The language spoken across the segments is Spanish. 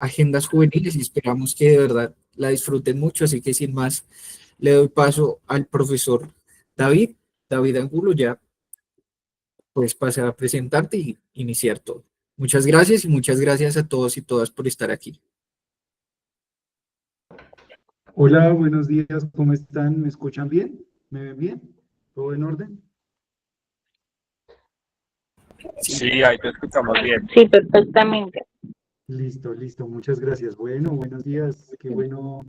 agendas juveniles y esperamos que de verdad la disfruten mucho. Así que sin más, le doy paso al profesor David, David Angulo, ya pues pasar a presentarte y iniciar todo. Muchas gracias y muchas gracias a todos y todas por estar aquí. Hola, buenos días, ¿cómo están? ¿Me escuchan bien? ¿Me ven bien? ¿Todo en orden? Sí, Sí, ahí te escuchamos bien. Sí, perfectamente. Listo, listo, muchas gracias. Bueno, buenos días, qué bueno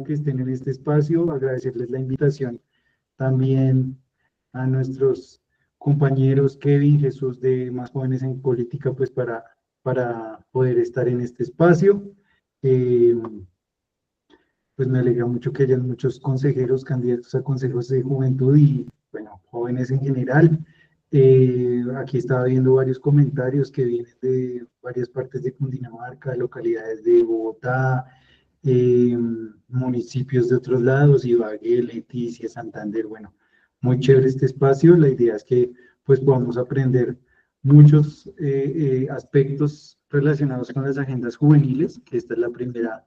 que estén en este espacio, agradecerles la invitación también a nuestros compañeros Kevin, Jesús de Más Jóvenes en Política, pues para poder estar en este espacio. Eh, pues me alegra mucho que hayan muchos consejeros, candidatos a consejos de juventud y, bueno, jóvenes en general. Aquí estaba viendo varios comentarios que vienen de varias partes de Cundinamarca, localidades de Bogotá, municipios de otros lados, Ibagué, Leticia, Santander. Bueno, muy chévere este espacio. La idea es que pues podamos aprender muchos aspectos relacionados con las agendas juveniles, que esta es la primera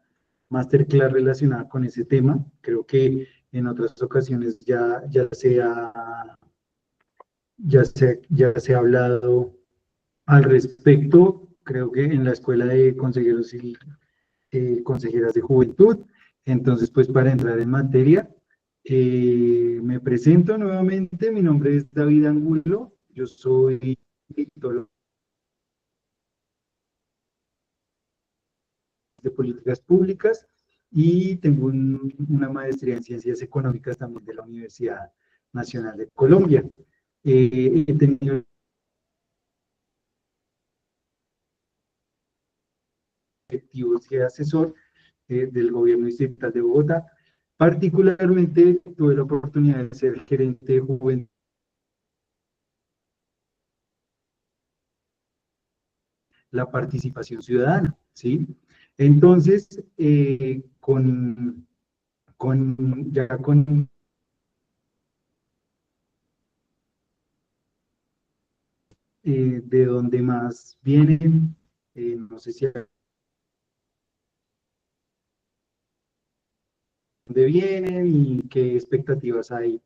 masterclass relacionada con ese tema. Creo que en otras ocasiones ya se ha hablado al respecto, creo que en la Escuela de Consejeros y Consejeras de Juventud. Entonces, pues para entrar en materia, me presento nuevamente, mi nombre es David Angulo, yo soy politólogo de políticas públicas y tengo una maestría en ciencias económicas también de la Universidad Nacional de Colombia. He tenido objetivos de asesor del gobierno distrital de Bogotá. Particularmente tuve la oportunidad de ser gerente de juventud, la participación ciudadana, ¿sí? Entonces, ya con de dónde más vienen, no sé si a dónde vienen y qué expectativas hay.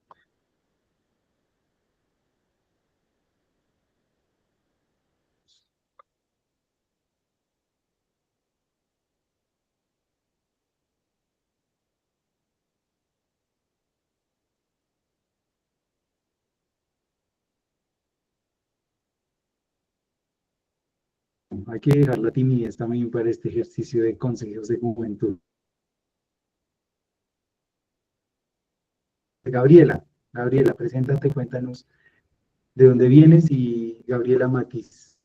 Hay que dejar la timidez también para este ejercicio de consejos de juventud. Gabriela, preséntate, cuéntanos de dónde vienes y Gabriela Matiz.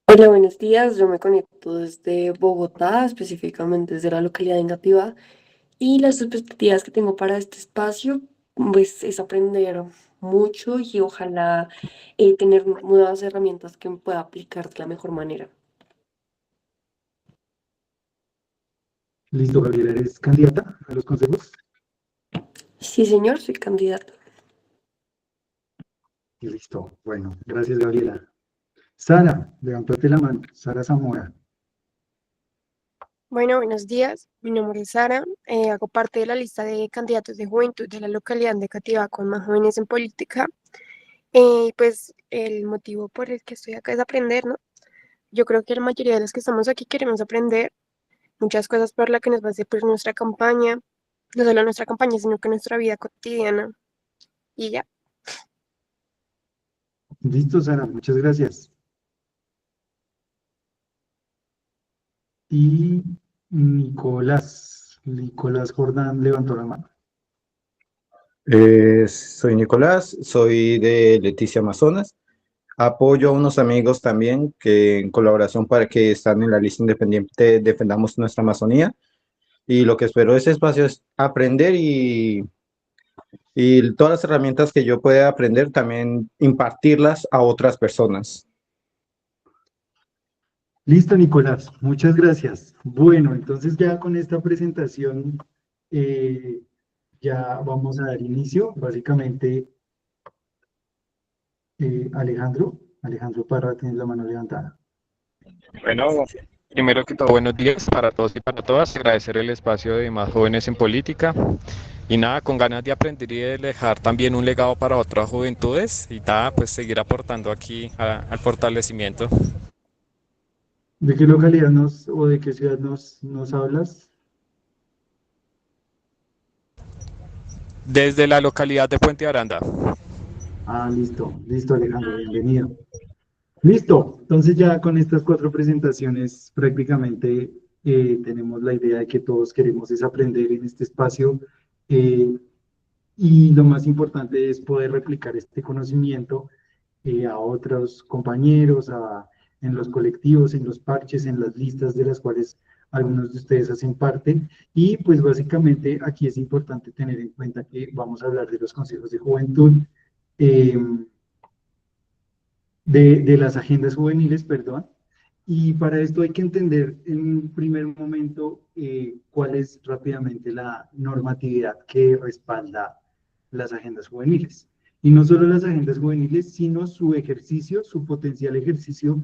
Hola, buenos días. Yo me conecto desde Bogotá, específicamente desde la localidad de Engativá. Y las expectativas que tengo para este espacio, pues, es aprender mucho y ojalá tener nuevas herramientas que pueda aplicar de la mejor manera. Listo, Gabriela, ¿eres candidata a los consejos? Sí, señor, soy candidato. Listo, bueno, gracias, Gabriela. Sara, levántate la mano. Sara Zamora. Bueno, buenos días. Mi nombre es Sara. Hago parte de la lista de candidatos de juventud de la localidad de Cativa con Más Jóvenes en Política. Pues el motivo por el que estoy acá es aprender, ¿no? Yo creo que la mayoría de los que estamos aquí queremos aprender muchas cosas por las que nos va a servir nuestra campaña, no solo nuestra campaña, sino que nuestra vida cotidiana. Y ya. Listo, Sara, muchas gracias. Y Nicolás Jordán levantó la mano. Soy Nicolás, soy de Leticia Amazonas. Apoyo a unos amigos también que en colaboración para que están en la lista independiente defendamos nuestra Amazonía. Y lo que espero de ese espacio es aprender y todas las herramientas que yo pueda aprender también impartirlas a otras personas. Listo, Nicolás, muchas gracias. Bueno, entonces ya con esta presentación ya vamos a dar inicio. Básicamente, Alejandro Parra, tienes la mano levantada. Bueno, primero que todo, buenos días para todos y para todas. Agradecer el espacio de Más Jóvenes en Política. Y nada, con ganas de aprender y de dejar también un legado para otras juventudes. Y nada, pues seguir aportando aquí al fortalecimiento. ¿De qué localidad o de qué ciudad nos hablas? Desde la localidad de Puente Aranda. Ah, listo, Alejandro, bienvenido. Listo, entonces ya con estas 4 presentaciones prácticamente tenemos la idea de que todos queremos es aprender en este espacio eh, y lo más importante es poder replicar este conocimiento a otros compañeros, en los colectivos, en los parches, en las listas de las cuales algunos de ustedes hacen parte. Y pues básicamente aquí es importante tener en cuenta que vamos a hablar de los consejos de juventud. eh, de las agendas juveniles, perdón. Y para esto hay que entender en un primer momento cuál es rápidamente la normatividad que respalda las agendas juveniles. Y no solo las agendas juveniles, sino su ejercicio, su potencial ejercicio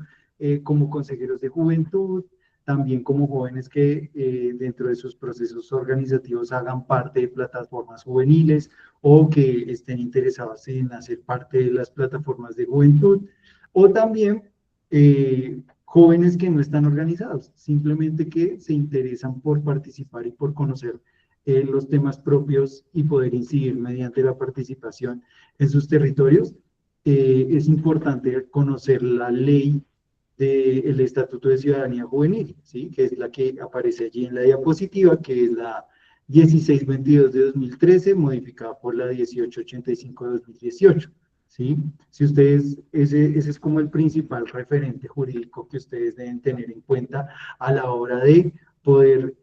como consejeros de juventud, también como jóvenes que dentro de sus procesos organizativos hagan parte de plataformas juveniles o que estén interesados en hacer parte de las plataformas de juventud, o también jóvenes que no están organizados, simplemente que se interesan por participar y por conocer los temas propios y poder incidir mediante la participación en sus territorios. Es importante conocer la ley del Estatuto de Ciudadanía Juvenil, ¿sí? Que es la que aparece allí en la diapositiva, que es la 1622 de 2013, modificada por la 1885 de 2018. ¿Sí? Si ustedes, ese es como el principal referente jurídico que ustedes deben tener en cuenta a la hora de poder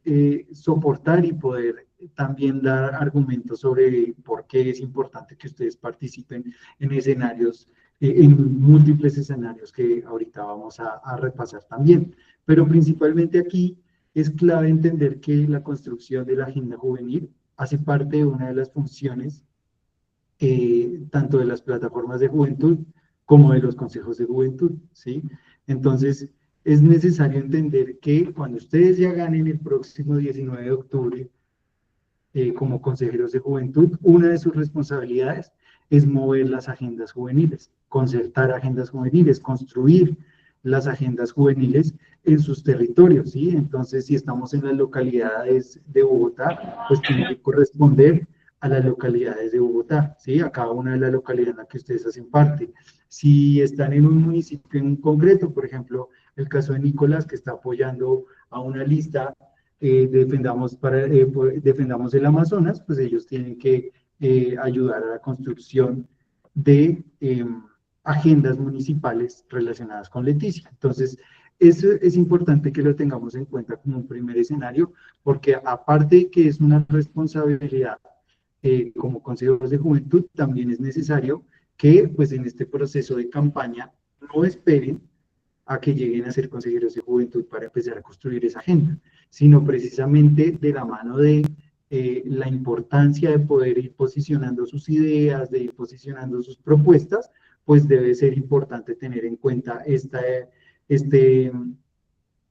soportar y poder también dar argumentos sobre por qué es importante que ustedes participen en escenarios, en múltiples escenarios que ahorita vamos a repasar también. Pero principalmente aquí es clave entender que la construcción de la agenda juvenil hace parte de una de las funciones tanto de las plataformas de juventud como de los consejos de juventud, ¿sí? Entonces, es necesario entender que cuando ustedes ya ganen el próximo 19 de octubre como consejeros de juventud, una de sus responsabilidades es mover las agendas juveniles, concertar agendas juveniles, construir las agendas juveniles en sus territorios, ¿sí? Entonces, si estamos en las localidades de Bogotá, pues tiene que corresponder a las localidades de Bogotá, ¿sí? A cada una de las localidades en las que ustedes hacen parte. Si están en un municipio en concreto, por ejemplo, el caso de Nicolás, que está apoyando a una lista defendamos el Amazonas, pues ellos tienen que ayudar a la construcción de agendas municipales relacionadas con Leticia. Entonces, eso es importante que lo tengamos en cuenta como un primer escenario, porque aparte de que es una responsabilidad como consejos de juventud, también es necesario que pues en este proceso de campaña no esperen a que lleguen a ser consejeros de juventud para empezar a construir esa agenda, sino precisamente de la mano de la importancia de poder ir posicionando sus ideas, de ir posicionando sus propuestas, pues debe ser importante tener en cuenta este,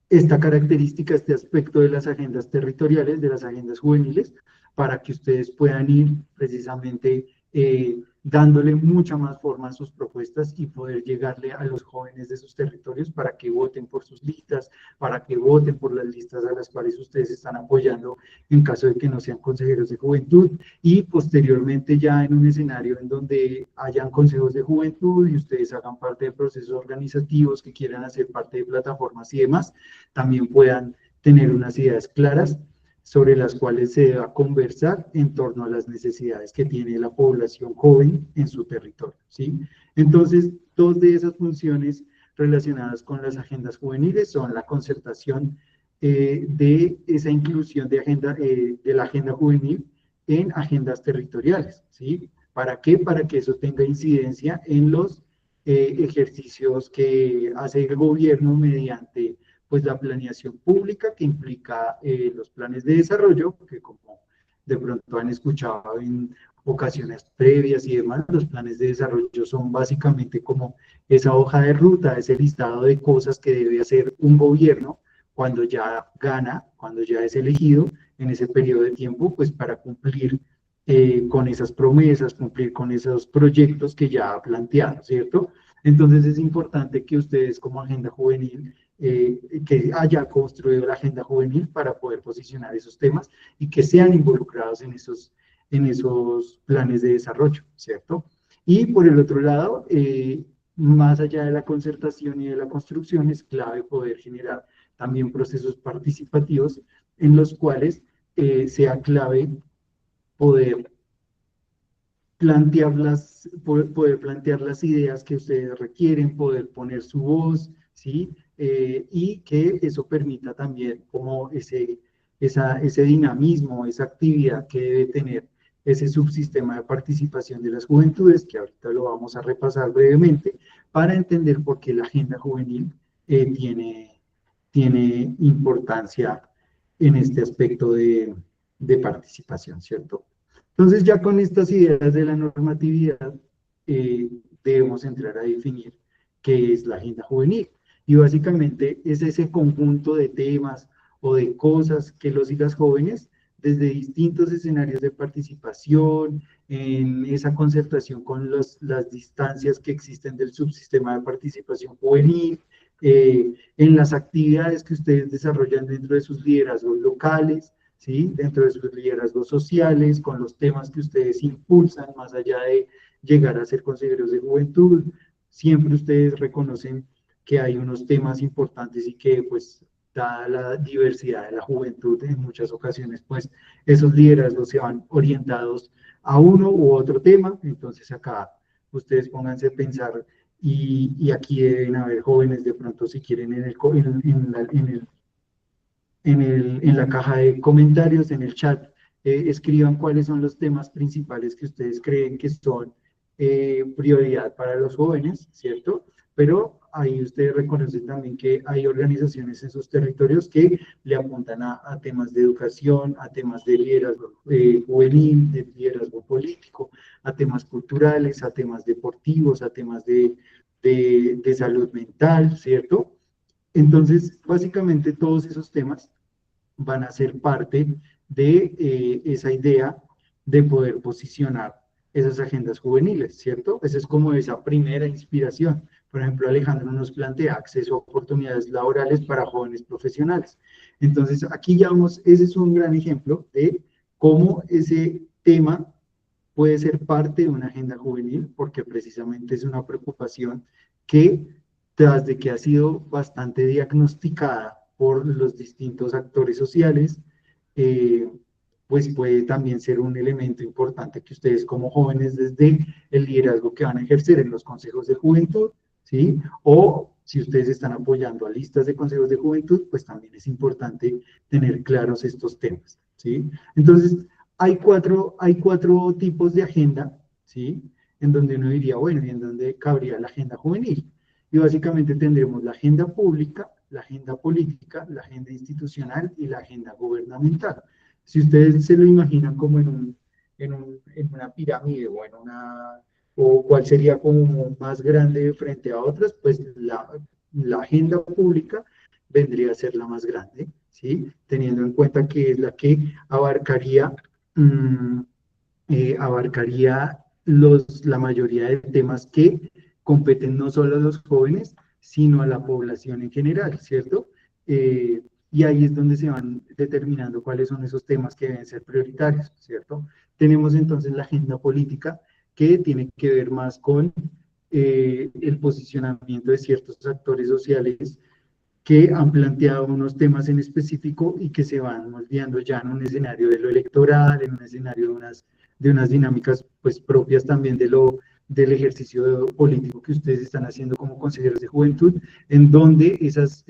esta característica, este aspecto de las agendas territoriales, de las agendas juveniles, para que ustedes puedan ir precisamente dándole mucha más forma a sus propuestas y poder llegarle a los jóvenes de sus territorios para que voten por sus listas, para que voten por las listas a las cuales ustedes están apoyando en caso de que no sean consejeros de juventud, y posteriormente ya en un escenario en donde hayan consejos de juventud y ustedes hagan parte de procesos organizativos que quieran hacer parte de plataformas y demás, también puedan tener unas ideas claras sobre las cuales se va a conversar en torno a las necesidades que tiene la población joven en su territorio, ¿sí? Entonces, dos de esas funciones relacionadas con las agendas juveniles son la concertación de esa inclusión de la agenda juvenil en agendas territoriales, ¿sí? ¿Para qué? Para que eso tenga incidencia en los ejercicios que hace el gobierno mediante pues la planeación pública que implica los planes de desarrollo, que como de pronto han escuchado en ocasiones previas y demás, los planes de desarrollo son básicamente como esa hoja de ruta, ese listado de cosas que debe hacer un gobierno cuando ya gana, cuando ya es elegido en ese periodo de tiempo, pues para cumplir con esas promesas, cumplir con esos proyectos que ya ha planteado, ¿cierto? Entonces es importante que ustedes como agenda juvenil, que haya construido la agenda juvenil para poder posicionar esos temas y que sean involucrados en esos planes de desarrollo, ¿cierto? Y por el otro lado, más allá de la concertación y de la construcción, es clave poder generar también procesos participativos en los cuales sea clave poder poder plantear las ideas que ustedes requieren, poder poner su voz, ¿sí? Y que eso permita también como ese dinamismo, esa actividad que debe tener ese subsistema de participación de las juventudes, que ahorita lo vamos a repasar brevemente, para entender por qué la agenda juvenil tiene importancia en este aspecto de participación, ¿cierto? Entonces, ya con estas ideas de la normatividad, debemos entrar a definir qué es la agenda juvenil. Y básicamente es ese conjunto de temas o de cosas que los y las jóvenes, desde distintos escenarios de participación, en esa concertación con las distancias que existen del subsistema de participación juvenil, en las actividades que ustedes desarrollan dentro de sus liderazgos locales, ¿sí? Dentro de sus liderazgos sociales, con los temas que ustedes impulsan, más allá de llegar a ser consejeros de juventud, siempre ustedes reconocen que hay unos temas importantes y que, pues, dada la diversidad de la juventud, en muchas ocasiones, pues, esos liderazgos se van orientados a uno u otro tema. Entonces acá ustedes pónganse a pensar y aquí deben haber jóvenes de pronto, si quieren, en la caja de comentarios, en el chat, escriban cuáles son los temas principales que ustedes creen que son prioridad para los jóvenes, ¿cierto? Pero ahí ustedes reconocen también que hay organizaciones en sus territorios que le apuntan a temas de educación, a temas de liderazgo juvenil, de liderazgo político, a temas culturales, a temas deportivos, a temas de salud mental, ¿cierto? Entonces, básicamente todos esos temas van a ser parte de esa idea de poder posicionar esas agendas juveniles, ¿cierto? Esa es como esa primera inspiración. Por ejemplo, Alejandro nos plantea acceso a oportunidades laborales para jóvenes profesionales. Entonces, aquí ya vamos, ese es un gran ejemplo de cómo ese tema puede ser parte de una agenda juvenil, porque precisamente es una preocupación que, tras de que ha sido bastante diagnosticada por los distintos actores sociales, pues puede también ser un elemento importante que ustedes como jóvenes, desde el liderazgo que van a ejercer en los consejos de juventud, ¿sí? O si ustedes están apoyando a listas de consejos de juventud, pues también es importante tener claros estos temas, ¿sí? Entonces, hay cuatro tipos de agenda, ¿sí? En donde uno diría, bueno, ¿y en dónde cabría la agenda juvenil? Y básicamente tendremos la agenda pública, la agenda política, la agenda institucional y la agenda gubernamental. Si ustedes se lo imaginan como en una pirámide o cuál sería como más grande frente a otras, pues la agenda pública vendría a ser la más grande, ¿sí? Teniendo en cuenta que es la que abarcaría la mayoría de temas que competen no solo a los jóvenes, sino a la población en general, ¿cierto? Y ahí es donde se van determinando cuáles son esos temas que deben ser prioritarios, ¿cierto? Tenemos entonces la agenda política, que tiene que ver más con el posicionamiento de ciertos actores sociales que han planteado unos temas en específico y que se van moldeando ya en un escenario de lo electoral, en un escenario de unas dinámicas pues propias también del ejercicio político que ustedes están haciendo como consejeros de juventud, en donde esos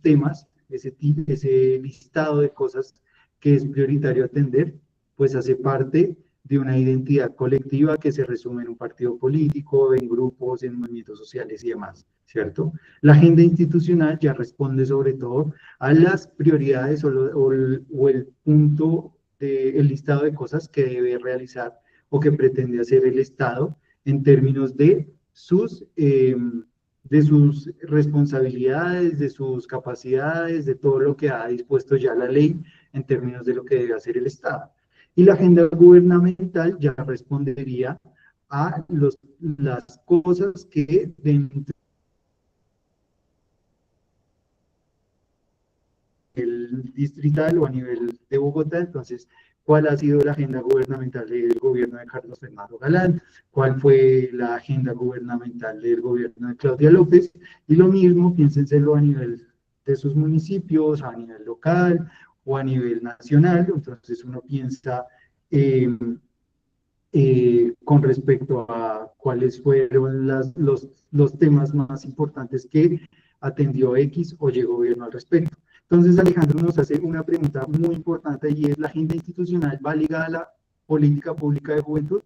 temas, ese listado de cosas que es prioritario atender, pues hace parte de una identidad colectiva que se resume en un partido político, en grupos, en movimientos sociales y demás, ¿cierto? La agenda institucional ya responde sobre todo a las prioridades o el punto el listado de cosas que debe realizar o que pretende hacer el Estado en términos de sus responsabilidades, de sus capacidades, de todo lo que ha dispuesto ya la ley en términos de lo que debe hacer el Estado. Y la agenda gubernamental ya respondería a las cosas que dentro del distrital o a nivel de Bogotá, entonces, ¿cuál ha sido la agenda gubernamental del gobierno de Carlos Fernando Galán? ¿Cuál fue la agenda gubernamental del gobierno de Claudia López? Y lo mismo, piénsenselo a nivel de sus municipios, a nivel local o a nivel nacional. Entonces uno piensa con respecto a cuáles fueron los temas más importantes que atendió X o Y gobierno al respecto. Entonces Alejandro nos hace una pregunta muy importante y es: ¿la agenda institucional va ligada a la política pública de juventud?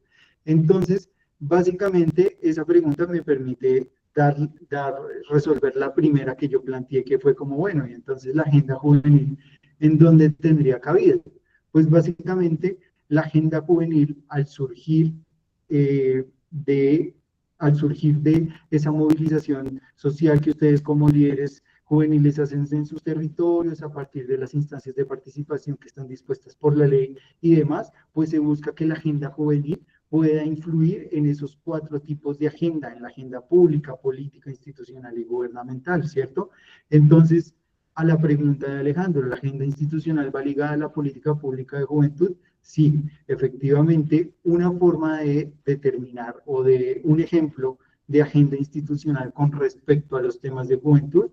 Entonces, básicamente esa pregunta me permite resolver la primera que yo planteé, que fue como, bueno, y entonces la agenda juvenil, ¿en dónde tendría cabida? Pues básicamente la agenda juvenil, al surgir de esa movilización social que ustedes como líderes juveniles hacen en sus territorios, a partir de las instancias de participación que están dispuestas por la ley y demás, pues se busca que la agenda juvenil pueda influir en esos 4 tipos de agenda, en la agenda pública, política, institucional y gubernamental, ¿cierto? Entonces, a la pregunta de Alejandro, ¿la agenda institucional va ligada a la política pública de juventud? Sí, efectivamente, una forma de determinar o de un ejemplo de agenda institucional con respecto a los temas de juventud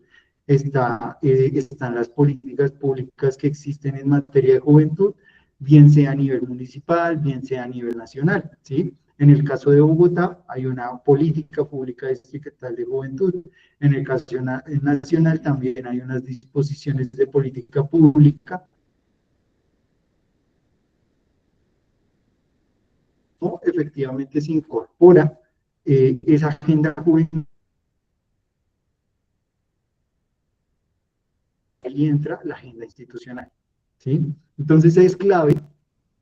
están las políticas públicas que existen en materia de juventud, bien sea a nivel municipal, bien sea a nivel nacional, ¿sí? En el caso de Bogotá hay una política pública distrital de juventud. En el caso nacional también hay unas disposiciones de política pública. ¿No? Efectivamente se incorpora esa agenda juvenil y entra la agenda institucional, ¿sí? Entonces es clave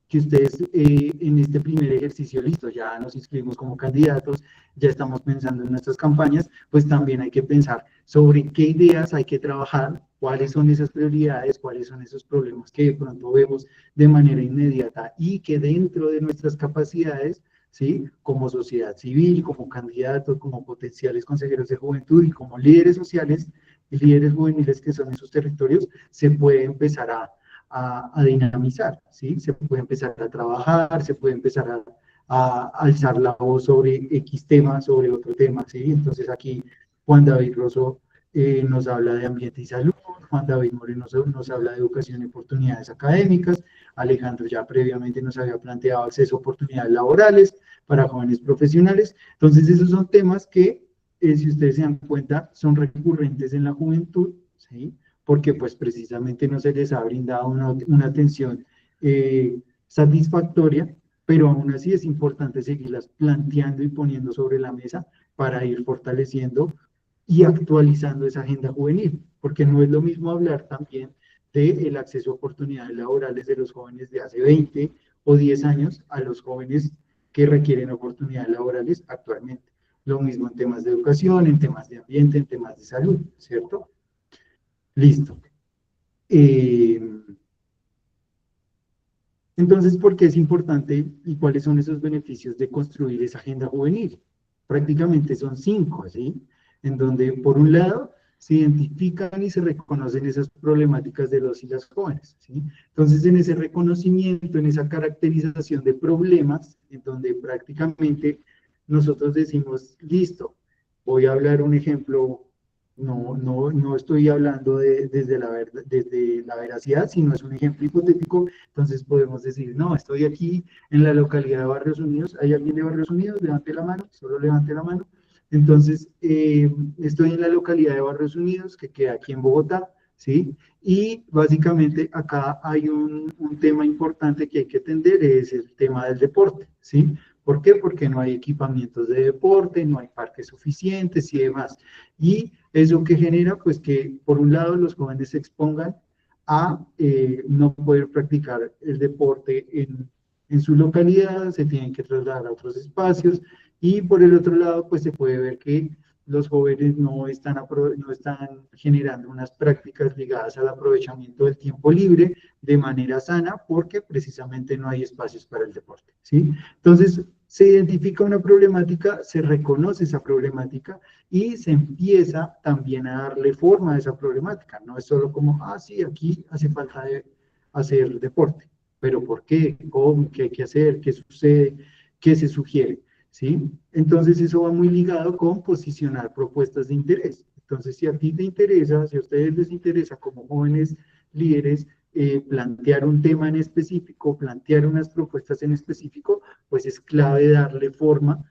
que ustedes en este primer ejercicio, listo, ya nos inscribimos como candidatos, ya estamos pensando en nuestras campañas, pues también hay que pensar sobre qué ideas hay que trabajar, cuáles son esas prioridades, cuáles son esos problemas que de pronto vemos de manera inmediata y que dentro de nuestras capacidades, ¿sí? Como sociedad civil, como candidatos, como potenciales consejeros de juventud y como líderes sociales y líderes juveniles que son en sus territorios, se puede empezar a dinamizar, ¿sí? Se puede empezar a trabajar, se puede empezar a alzar la voz sobre X tema, sobre otro tema, ¿sí? Entonces aquí Juan David Rosso nos habla de ambiente y salud, Juan David Moreno nos habla de educación y oportunidades académicas, Alejandro ya previamente nos había planteado acceso a oportunidades laborales para jóvenes profesionales. Entonces esos son temas que, si ustedes se dan cuenta, son recurrentes en la juventud, ¿sí? Porque pues precisamente no se les ha brindado una atención satisfactoria, pero aún así es importante seguirlas planteando y poniendo sobre la mesa para ir fortaleciendo y actualizando esa agenda juvenil, porque no es lo mismo hablar también del acceso a oportunidades laborales de los jóvenes de hace 20 o 10 años a los jóvenes que requieren oportunidades laborales actualmente. Lo mismo en temas de educación, en temas de ambiente, en temas de salud, ¿cierto? Listo. Entonces, ¿por qué es importante y cuáles son esos beneficios de construir esa agenda juvenil? Prácticamente son 5, ¿sí? En donde, por un lado, se identifican y se reconocen esas problemáticas de los y las jóvenes, ¿sí? Entonces, en ese reconocimiento, en esa caracterización de problemas, en donde prácticamente nosotros decimos, listo, voy a hablar un ejemplo. No estoy hablando desde la veracidad, sino es un ejemplo hipotético. Entonces podemos decir, no, estoy aquí en la localidad de Barrios Unidos. ¿Hay alguien de Barrios Unidos? Levante la mano, solo levante la mano. Entonces, estoy en la localidad de Barrios Unidos, que queda aquí en Bogotá, ¿sí? Y básicamente acá hay un tema importante que hay que atender, es el tema del deporte, ¿sí? ¿Por qué? Porque no hay equipamientos de deporte, no hay parques suficientes y demás. Y eso que genera, pues que por un lado los jóvenes se expongan a no poder practicar el deporte en su localidad, se tienen que trasladar a otros espacios, y por el otro lado, pues se puede ver que los jóvenes no están generando unas prácticas ligadas al aprovechamiento del tiempo libre de manera sana, porque precisamente no hay espacios para el deporte, ¿sí? Entonces, se identifica una problemática, se reconoce esa problemática y se empieza también a darle forma a esa problemática. No es solo como, sí, aquí hace falta hacer deporte, pero ¿por qué? ¿Cómo? ¿Qué hay que hacer? ¿Qué sucede? ¿Qué se sugiere? ¿Sí? Entonces eso va muy ligado con posicionar propuestas de interés. Entonces, si a ti te interesa, si a ustedes les interesa como jóvenes líderes, plantear un tema en específico, plantear unas propuestas en específico, pues es clave darle forma,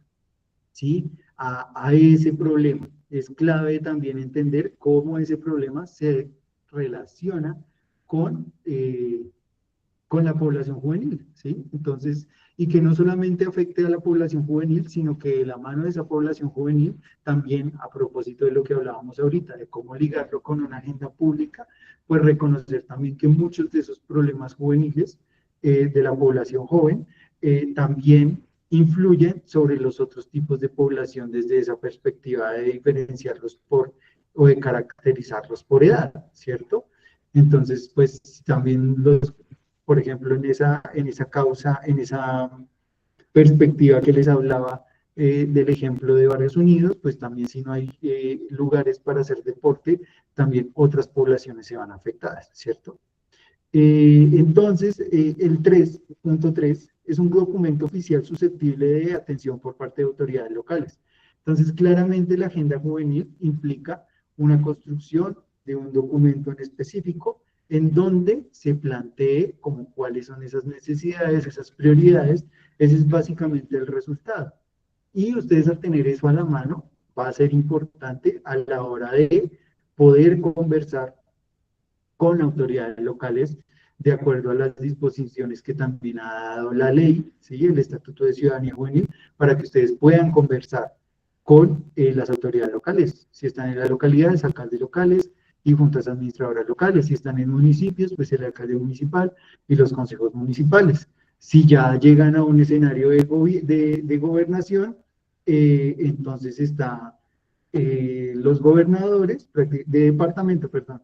¿sí? a ese problema. Es clave también entender cómo ese problema se relaciona con la población juvenil, ¿sí? Entonces, y que no solamente afecte a la población juvenil, sino que de la mano de esa población juvenil, también a propósito de lo que hablábamos ahorita, de cómo ligarlo con una agenda pública, pues reconocer también que muchos de esos problemas juveniles de la población joven también influyen sobre los otros tipos de población desde esa perspectiva de diferenciarlos o de caracterizarlos por edad, ¿cierto? Entonces, pues también por ejemplo, en esa causa, en esa perspectiva que les hablaba del ejemplo de Barrios Unidos, pues también si no hay lugares para hacer deporte, también otras poblaciones se van afectadas, ¿cierto? Entonces, el 3.3 es un documento oficial susceptible de atención por parte de autoridades locales. Entonces, claramente la agenda juvenil implica una construcción de un documento en específico en donde se plantee como cuáles son esas necesidades, esas prioridades. Ese es básicamente el resultado. Y ustedes al tener eso a la mano, va a ser importante a la hora de poder conversar con autoridades locales de acuerdo a las disposiciones que también ha dado la ley, ¿sí? El Estatuto de Ciudadanía Juvenil, para que ustedes puedan conversar con las autoridades locales. Si están en las localidades, alcaldes locales y juntas administradoras locales. Si están en municipios, pues el alcalde municipal y los consejos municipales. Si ya llegan a un escenario de gobernación, entonces están los gobernadores, de departamento, perdón.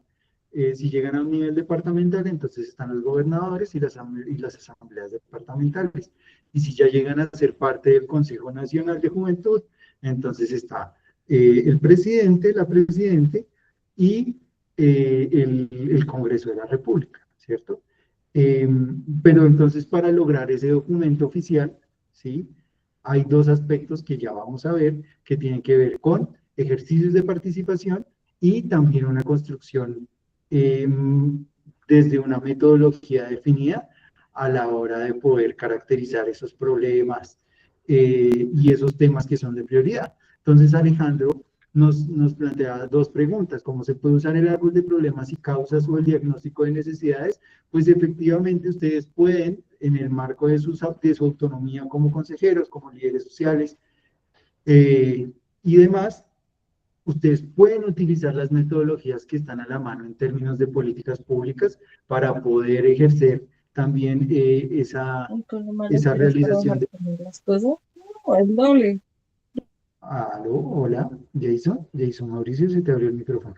Si llegan a un nivel departamental, entonces están los gobernadores y las asambleas departamentales. Y si ya llegan a ser parte del Consejo Nacional de Juventud, entonces está el presidente, la presidente y el Congreso de la República, ¿cierto? Pero entonces para lograr ese documento oficial, ¿sí? Hay dos aspectos que ya vamos a ver que tienen que ver con ejercicios de participación y también una construcción desde una metodología definida a la hora de poder caracterizar esos problemas y esos temas que son de prioridad. Entonces, Alejandro nos plantea dos preguntas: ¿cómo se puede usar el árbol de problemas y causas o el diagnóstico de necesidades? Pues efectivamente ustedes pueden, en el marco de su autonomía como consejeros, como líderes sociales y demás, ustedes pueden utilizar las metodologías que están a la mano en términos de políticas públicas para poder ejercer también esa realización de... Las cosas, no, es doble. Aló, hola, Jason Mauricio, se te abrió el micrófono.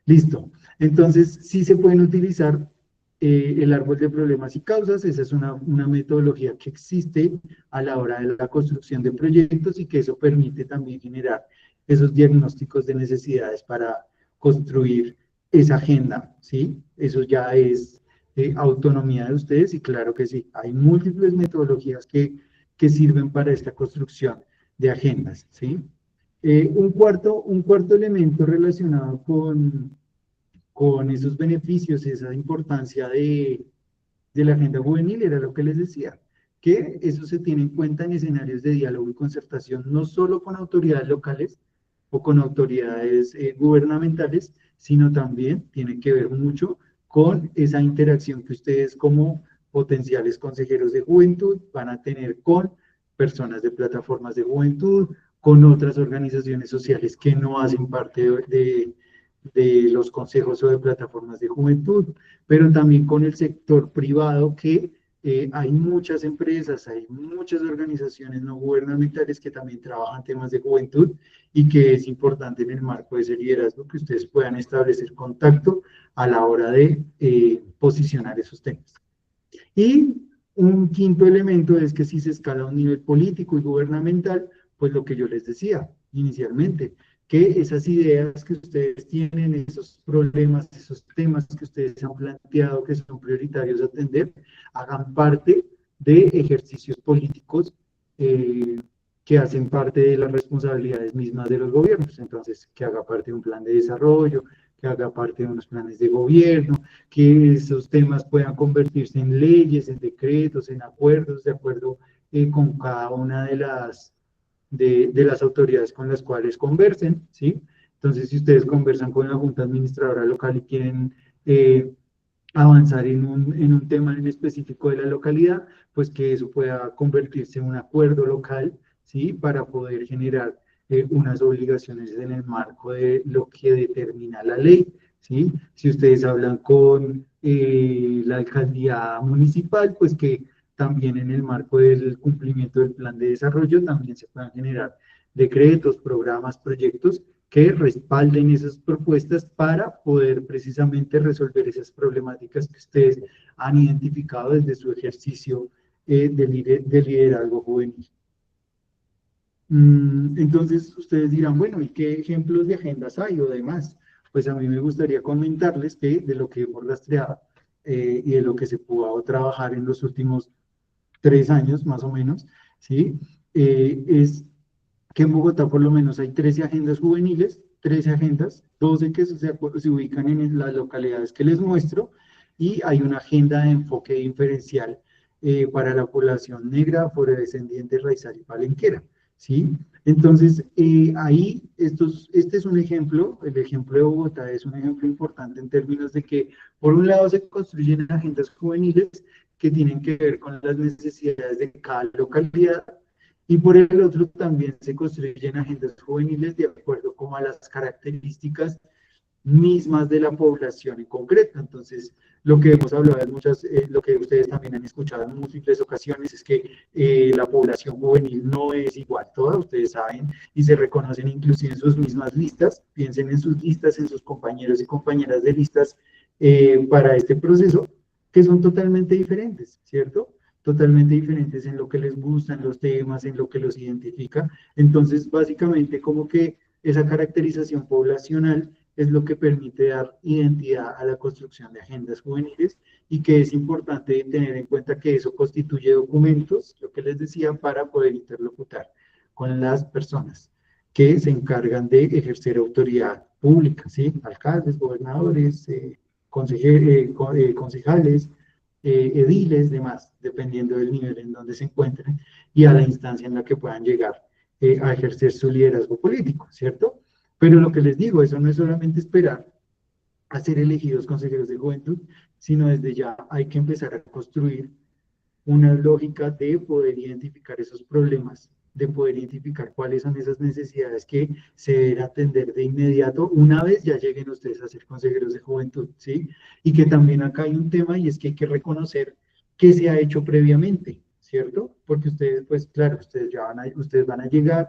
Listo. Entonces, sí se pueden utilizar el árbol de problemas y causas. Esa es una metodología que existe a la hora de la construcción de proyectos y que eso permite también generar esos diagnósticos de necesidades para construir esa agenda, ¿sí? Eso ya es autonomía de ustedes y claro que sí, hay múltiples metodologías que sirven para esta construcción de agendas, ¿sí? Un cuarto elemento relacionado con esos beneficios, esa importancia de la agenda juvenil, era lo que les decía, que eso se tiene en cuenta en escenarios de diálogo y concertación, no solo con autoridades locales o con autoridades gubernamentales, sino también tiene que ver mucho con esa interacción que ustedes como potenciales consejeros de juventud van a tener con personas de plataformas de juventud, con otras organizaciones sociales que no hacen parte de los consejos o de plataformas de juventud, pero también con el sector privado que hay muchas empresas, hay muchas organizaciones no gubernamentales que también trabajan temas de juventud y que es importante en el marco de ese liderazgo que ustedes puedan establecer contacto a la hora de posicionar esos temas. Y un quinto elemento es que si se escala a un nivel político y gubernamental, pues lo que yo les decía inicialmente, que esas ideas que ustedes tienen, esos problemas, esos temas que ustedes han planteado que son prioritarios a atender, hagan parte de ejercicios políticos que hacen parte de las responsabilidades mismas de los gobiernos. Entonces, que haga parte de un plan de desarrollo, que haga parte de unos planes de gobierno, que esos temas puedan convertirse en leyes, en decretos, en acuerdos, de acuerdo con cada una de las autoridades con las cuales conversen, ¿sí? Entonces, si ustedes conversan con la Junta Administradora Local y quieren avanzar en un tema en específico de la localidad, pues que eso pueda convertirse en un acuerdo local, ¿sí? Para poder generar unas obligaciones en el marco de lo que determina la ley, ¿sí? Si ustedes hablan con la alcaldía municipal, pues que también en el marco del cumplimiento del plan de desarrollo también se puedan generar decretos, programas, proyectos que respalden esas propuestas para poder precisamente resolver esas problemáticas que ustedes han identificado desde su ejercicio de liderazgo juvenil. Entonces ustedes dirán, bueno, ¿y qué ejemplos de agendas hay o demás? Pues a mí me gustaría comentarles que de lo que hemos rastreado y de lo que se pudo trabajar en los últimos 3 años más o menos, ¿sí? Es que en Bogotá por lo menos hay 13 agendas juveniles, 13 agendas, 12 que se ubican en las localidades que les muestro, y hay una agenda de enfoque diferencial para la población negra, afrodescendiente, raizal y palenquera, ¿sí? Entonces, ahí, este es un ejemplo, el ejemplo de Bogotá es un ejemplo importante en términos de que, por un lado, se construyen agendas juveniles que tienen que ver con las necesidades de cada localidad, y por el otro también se construyen agendas juveniles de acuerdo como a las características mismas de la población en concreto. Entonces, lo que hemos hablado en lo que ustedes también han escuchado en múltiples ocasiones es que la población juvenil no es igual toda, ustedes saben, y se reconocen inclusive en sus mismas listas. Piensen en sus listas, en sus compañeros y compañeras de listas para este proceso, que son totalmente diferentes, ¿cierto? Totalmente diferentes en lo que les gustan los temas, en lo que los identifica. Entonces, básicamente, como que esa caracterización poblacional es lo que permite dar identidad a la construcción de agendas juveniles, y que es importante tener en cuenta que eso constituye documentos, lo que les decía, para poder interlocutar con las personas que se encargan de ejercer autoridad pública, ¿sí? Alcaldes, gobernadores, concejales, ediles, demás, dependiendo del nivel en donde se encuentren y a la instancia en la que puedan llegar a ejercer su liderazgo político, ¿cierto? Pero lo que les digo, eso no es solamente esperar a ser elegidos consejeros de juventud, sino desde ya hay que empezar a construir una lógica de poder identificar esos problemas, de poder identificar cuáles son esas necesidades que se deben atender de inmediato una vez ya lleguen ustedes a ser consejeros de juventud, ¿sí? Y que también acá hay un tema, y es que hay que reconocer qué se ha hecho previamente, ¿cierto? Porque ustedes, pues claro, ustedes van a llegar,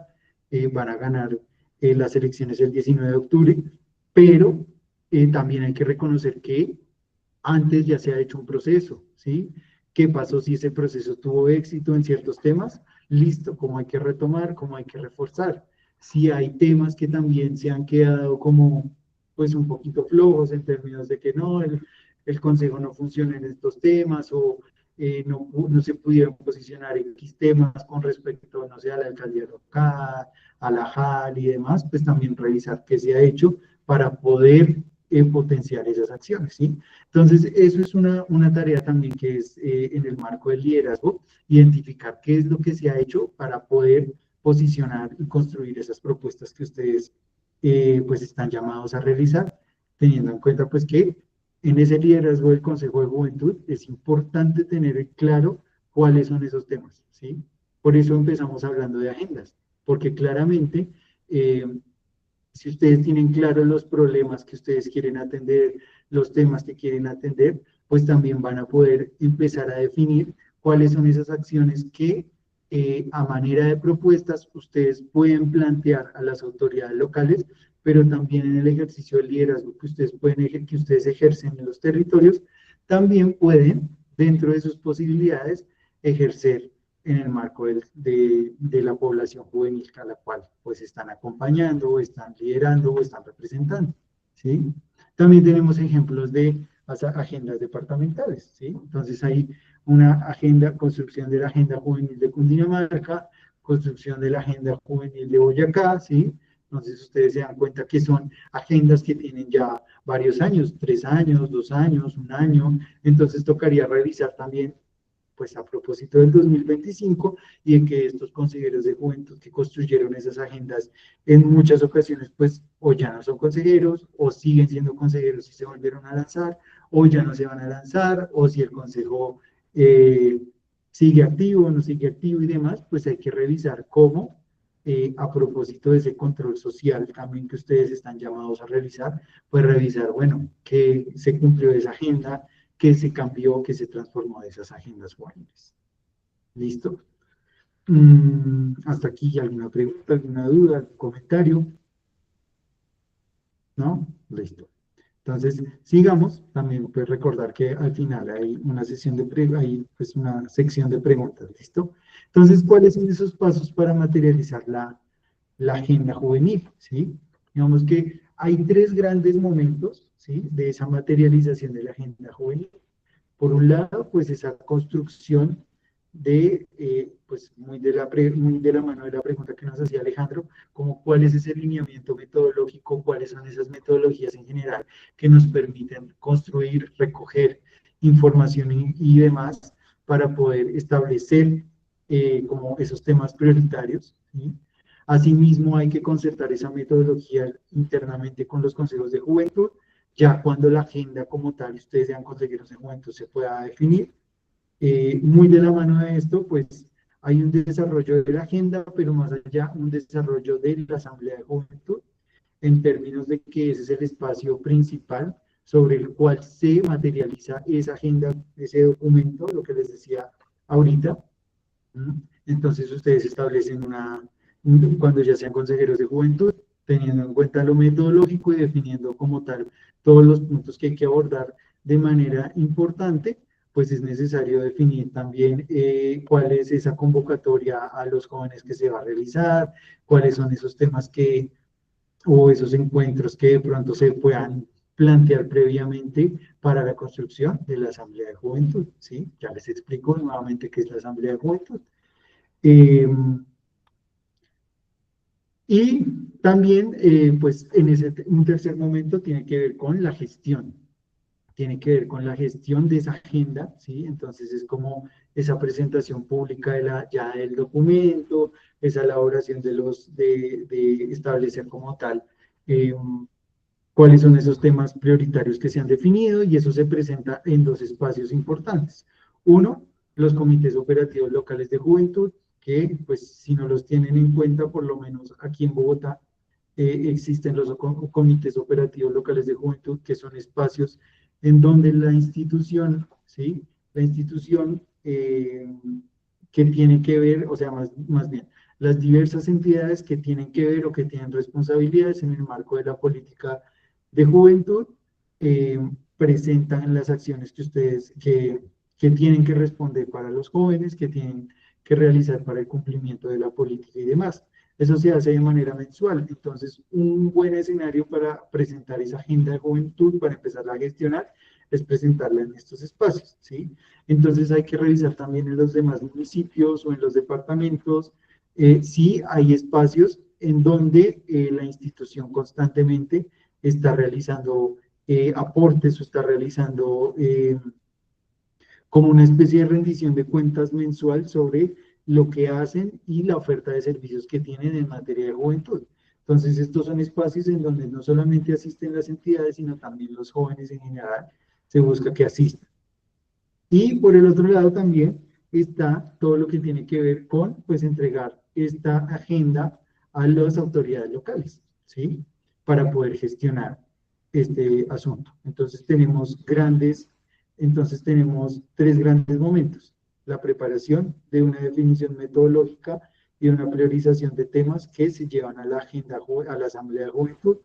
van a ganar las elecciones el 19 de octubre, pero también hay que reconocer que antes ya se ha hecho un proceso, ¿sí? ¿Qué pasó si ese proceso tuvo éxito en ciertos temas? Listo, ¿cómo hay que retomar? ¿Cómo hay que reforzar? Si hay temas que también se han quedado como, pues, un poquito flojos en términos de que no, el consejo no funciona en estos temas, o no se pudieron posicionar en X temas con respecto, no sé, a la alcaldía local, a la JAL y demás, pues también revisar qué se ha hecho para poder potenciar esas acciones, ¿sí? Entonces, eso es una tarea también que es en el marco del liderazgo, identificar qué es lo que se ha hecho para poder posicionar y construir esas propuestas que ustedes pues están llamados a realizar, teniendo en cuenta pues que en ese liderazgo del Consejo de Juventud es importante tener claro cuáles son esos temas, ¿sí? Por eso empezamos hablando de agendas, porque claramente Si ustedes tienen claro los problemas que ustedes quieren atender, los temas que quieren atender, pues también van a poder empezar a definir cuáles son esas acciones que a manera de propuestas ustedes pueden plantear a las autoridades locales, pero también en el ejercicio de liderazgo que ustedes que ustedes ejercen en los territorios, también pueden, dentro de sus posibilidades, ejercer en el marco de la población juvenil a la cual pues están acompañando, o están liderando, o están representando, ¿sí? También tenemos ejemplos de agendas departamentales, ¿sí? Entonces hay una agenda, construcción de la agenda juvenil de Cundinamarca, construcción de la agenda juvenil de Boyacá, ¿sí? Entonces ustedes se dan cuenta que son agendas que tienen ya varios años, 3 años, 2 años, 1 año, entonces tocaría revisar también pues a propósito del 2025 y de que estos consejeros de juventud que construyeron esas agendas en muchas ocasiones pues o ya no son consejeros o siguen siendo consejeros y se volvieron a lanzar o ya no se van a lanzar o si el consejo sigue activo o no sigue activo y demás, pues hay que revisar cómo a propósito de ese control social también que ustedes están llamados a realizar, pues revisar, bueno, qué se cumplió de esa agenda, que se cambió, que se transformó de esas agendas juveniles. ¿Listo? Hasta aquí, ¿alguna pregunta, alguna duda, algún comentario? ¿No? Listo. Entonces, sigamos. También pues recordar que al final hay una sesión hay pues una sección de preguntas, ¿listo? Entonces, ¿cuáles son esos pasos para materializar la agenda juvenil? ¿Sí? Digamos que hay 3 grandes momentos, ¿sí? De esa materialización de la agenda juvenil. Por un lado, pues esa construcción pues muy de la mano de la pregunta que nos hacía Alejandro, como cuál es ese lineamiento metodológico, cuáles son esas metodologías en general que nos permiten construir, recoger información y demás para poder establecer como esos temas prioritarios, ¿sí? Asimismo, hay que concertar esa metodología internamente con los consejos de juventud, ya cuando la agenda como tal, ustedes sean consejeros de juventud, se pueda definir. Muy de la mano de esto, pues hay un desarrollo de la agenda, pero más allá un desarrollo de la Asamblea de Juventud, en términos de que ese es el espacio principal sobre el cual se materializa esa agenda, ese documento, lo que les decía ahorita. Entonces ustedes establecen cuando ya sean consejeros de juventud, teniendo en cuenta lo metodológico y definiendo como tal todos los puntos que hay que abordar de manera importante, pues es necesario definir también cuál es esa convocatoria a los jóvenes que se va a realizar, cuáles son esos temas o esos encuentros que de pronto se puedan plantear previamente para la construcción de la Asamblea de Juventud, ¿sí? Ya les explico nuevamente qué es la Asamblea de Juventud. Y también, pues, un tercer momento tiene que ver con la gestión. Tiene que ver con la gestión de esa agenda, ¿sí? Entonces es como esa presentación pública ya del documento, esa elaboración de establecer como tal cuáles son esos temas prioritarios que se han definido y eso se presenta en 2 espacios importantes. Uno, los comités operativos locales de juventud, que pues si no los tienen en cuenta, por lo menos aquí en Bogotá, existen los comités operativos locales de juventud, que son espacios en donde la institución, ¿sí? La institución que tiene que ver, o sea, más bien, las diversas entidades que tienen que ver o que tienen responsabilidades en el marco de la política de juventud, presentan las acciones que ustedes, que tienen que responder para los jóvenes, que tienen que realizar para el cumplimiento de la política y demás. Eso se hace de manera mensual. Entonces, un buen escenario para presentar esa agenda de juventud, para empezar a gestionar, es presentarla en estos espacios, ¿sí? Entonces, hay que revisar también en los demás municipios o en los departamentos si hay espacios en donde la institución constantemente está realizando aportes o está realizando como una especie de rendición de cuentas mensual sobre lo que hacen y la oferta de servicios que tienen en materia de juventud. Entonces, estos son espacios en donde no solamente asisten las entidades, sino también los jóvenes en general, se busca que asistan. Y por el otro lado también está todo lo que tiene que ver con, pues, entregar esta agenda a las autoridades locales, ¿sí? para poder gestionar este asunto. Entonces tenemos tres grandes momentos: la preparación de una definición metodológica y una priorización de temas que se llevan a la a la Asamblea de Juventud.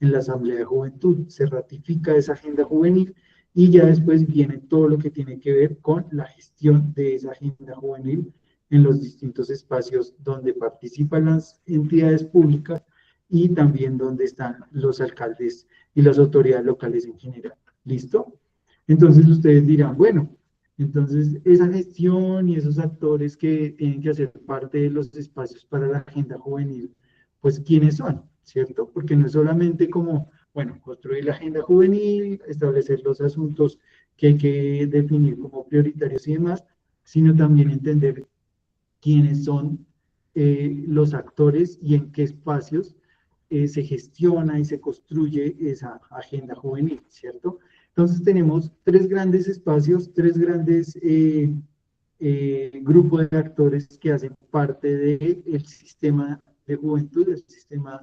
En la Asamblea de Juventud se ratifica esa agenda juvenil y ya después viene todo lo que tiene que ver con la gestión de esa agenda juvenil en los distintos espacios donde participan las entidades públicas y también donde están los alcaldes y las autoridades locales en general. ¿Listo? Entonces ustedes dirán, bueno, entonces esa gestión y esos actores que tienen que hacer parte de los espacios para la agenda juvenil, pues ¿quiénes son? ¿Cierto? Porque no es solamente como, bueno, construir la agenda juvenil, establecer los asuntos que hay que definir como prioritarios y demás, sino también entender quiénes son los actores y en qué espacios se gestiona y se construye esa agenda juvenil, ¿cierto? Entonces tenemos tres grandes espacios, tres grandes grupos de actores que hacen parte del sistema de juventud, del sistema